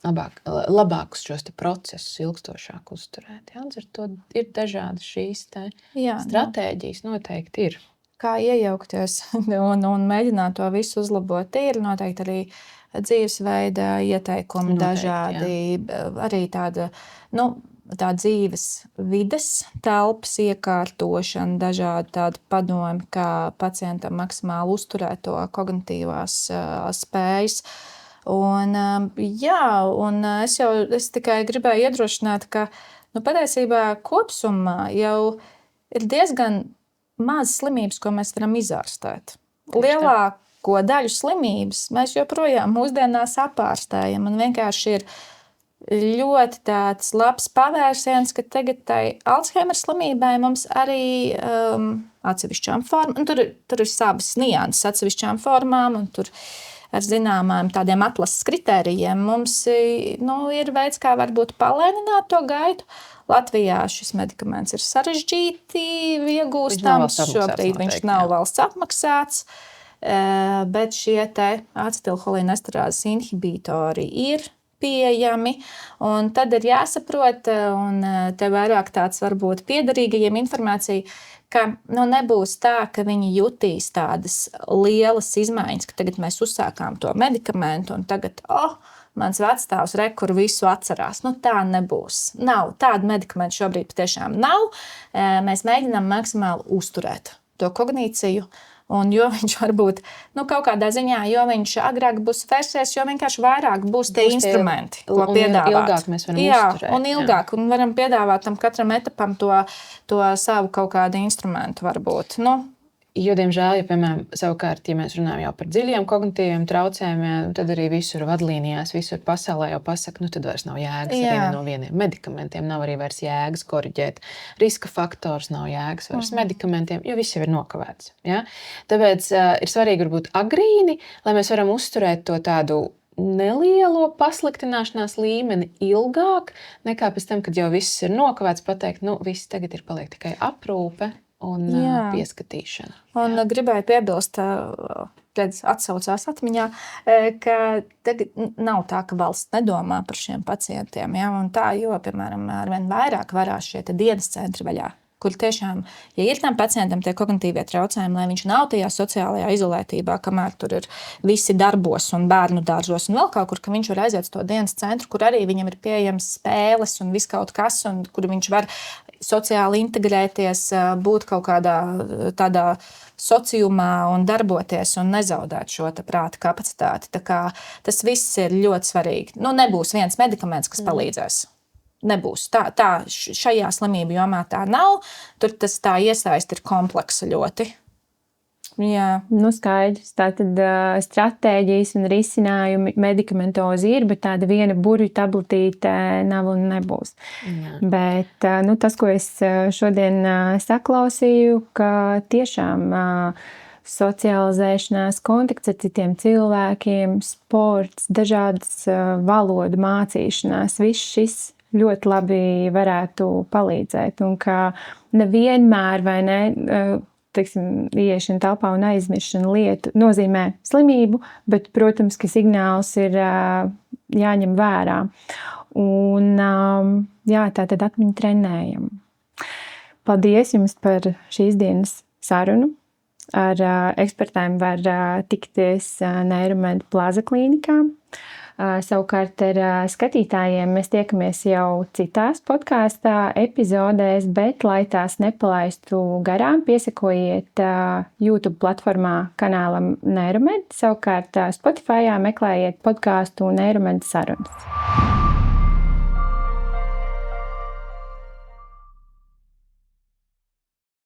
labākus šos procesus ilgstošāk uzturēt. Ja? Ar to ir dažādas šīs stratēģijas, noteikti ir. Kā iejaukties un mēģināt to visu uzlabot, ir noteikti arī dzīvesveida ieteikumi dažādi, arī tāda, tā dzīves vides telpas iekārtošana, dažādi tādi padomi, kā pacientam maksimāli uzturēt to kognitīvās spējas. Un es tikai gribēju iedrošināt, ka patiesībā kopsumā jau ir diezgan maz slimības, ko mēs varam izārstēt. Lielāko daļu slimības mēs joprojām mūsdienās apārstējam, un vienkārši ir ļoti tāds labs pavērsiens, ka tagad tai Alzheimera slimībai mums arī atsevišķām formām, tur ir savas nianses atsevišķām formām, un tur ar zināmām tādiem atlases kritērijiem mums ir veids, kā varbūt palēnināt to gaitu. Latvijā šis medikaments ir sarežģīti iegūstams, šobrīd viņš nav valsts apmaksāts, bet šie acetilholinesterāzes inhibitori ir pieejami, un tad ir jāsaprot, un te vairāk tāds varbūt piederīgajiem informācija, ka nebūs tā, ka viņi jutīs tādas lielas izmaiņas, ka tagad mēs uzsākām to medikamentu, un tagad, mans vecstāvs kur visu atcerās. Tā nebūs. Nav. Tāda medikamenta šobrīd patiešām nav. Mēs mēģinām maksimāli uzturēt to kognīciju, un jo viņš varbūt, kaut kādā ziņā, jo viņš agrāk būs vērsies, jo vienkārši vairāk būs tie instrumenti, ko piedāvāt. Ilgāk mēs varam uzturēt. Un ilgāk, un varam piedāvāt tam katram etapam to savu kaut kādu instrumentu varbūt. Jo, diemžēl, piemēram, savukārt, ja mēs runājam jau par dziļiem kognitīviem traucējumiem, tad arī visur vadlīnijās, visur pasaulē jau pasaka, tad vairs nav jēgas arī no vieniem medikamentiem, nav arī vairs jēgas koriģēt riska faktors, nav jēgas vairs medikamentiem, jo viss jau ir nokavēts. Ja? Tāpēc ir svarīgi varbūt agrīni, lai mēs varam uzturēt to tādu nelielo pasliktināšanās līmeni ilgāk, nekā pēc tam, kad jau viss ir nokavēts, pateikt, viss tagad ir paliek tikai aprūpe un pieskatīšana. Un gribēju piebilst, atsaucās atmiņā, ka tagad nav tā, ka valsts nedomā par šiem pacientiem. Ja? Un tā, jo, piemēram, arvien vairāk varās šie dienas centri vaļā, kur tiešām, ja ir tam pacientam tie kognitīvie traucējumi, lai viņš nav tajā sociālajā izolētībā, kamēr tur ir visi darbos un bērnu dārzos un vēl kaut kur, ka viņš var aiziet uz to dienas centru, kur arī viņam ir pieejams spēles un viss kaut kas, un kur viņš var sociāli integrēties, būt kaut kādā tādā sociumā un darboties un nezaudēt šo prāta kapacitāti. Tā kā tas viss ir ļoti svarīgi. Nebūs viens medikaments, kas palīdzēs. Nebūs. Tā šajā slimību jomā tā nav. Tur tā iesaiste ir kompleksa ļoti. Jā. Skaidrs. Tātad stratēģijas un risinājumi medikamentozi ir, bet tāda viena burvju tabletīte nav un nebūs. Jā. Bet tas, ko es šodien saklausīju, ka tiešām socializēšanās, kontakts ar citiem cilvēkiem, sports, dažādas valodu mācīšanās, viss šis ļoti labi varētu palīdzēt. Un ka nevienmēr, vai ne, ieiešana telpā un aizmiršana lietu nozīmē slimību, bet, protams, ka signāls ir jāņem vērā. Un tātad atmiņu trenējam. Paldies jums par šīs dienas sarunu. Ar ekspertēm var tikties Neiromed Plaza klīnikā. Savukārt ar skatītājiem mēs tiekamies jau citās podkāstā epizodēs, bet, lai tās nepalaistu garām, piesakojiet YouTube platformā kanālam Neiromed, savukārt Spotifyā meklējiet podkāstu Neiromed sarunas.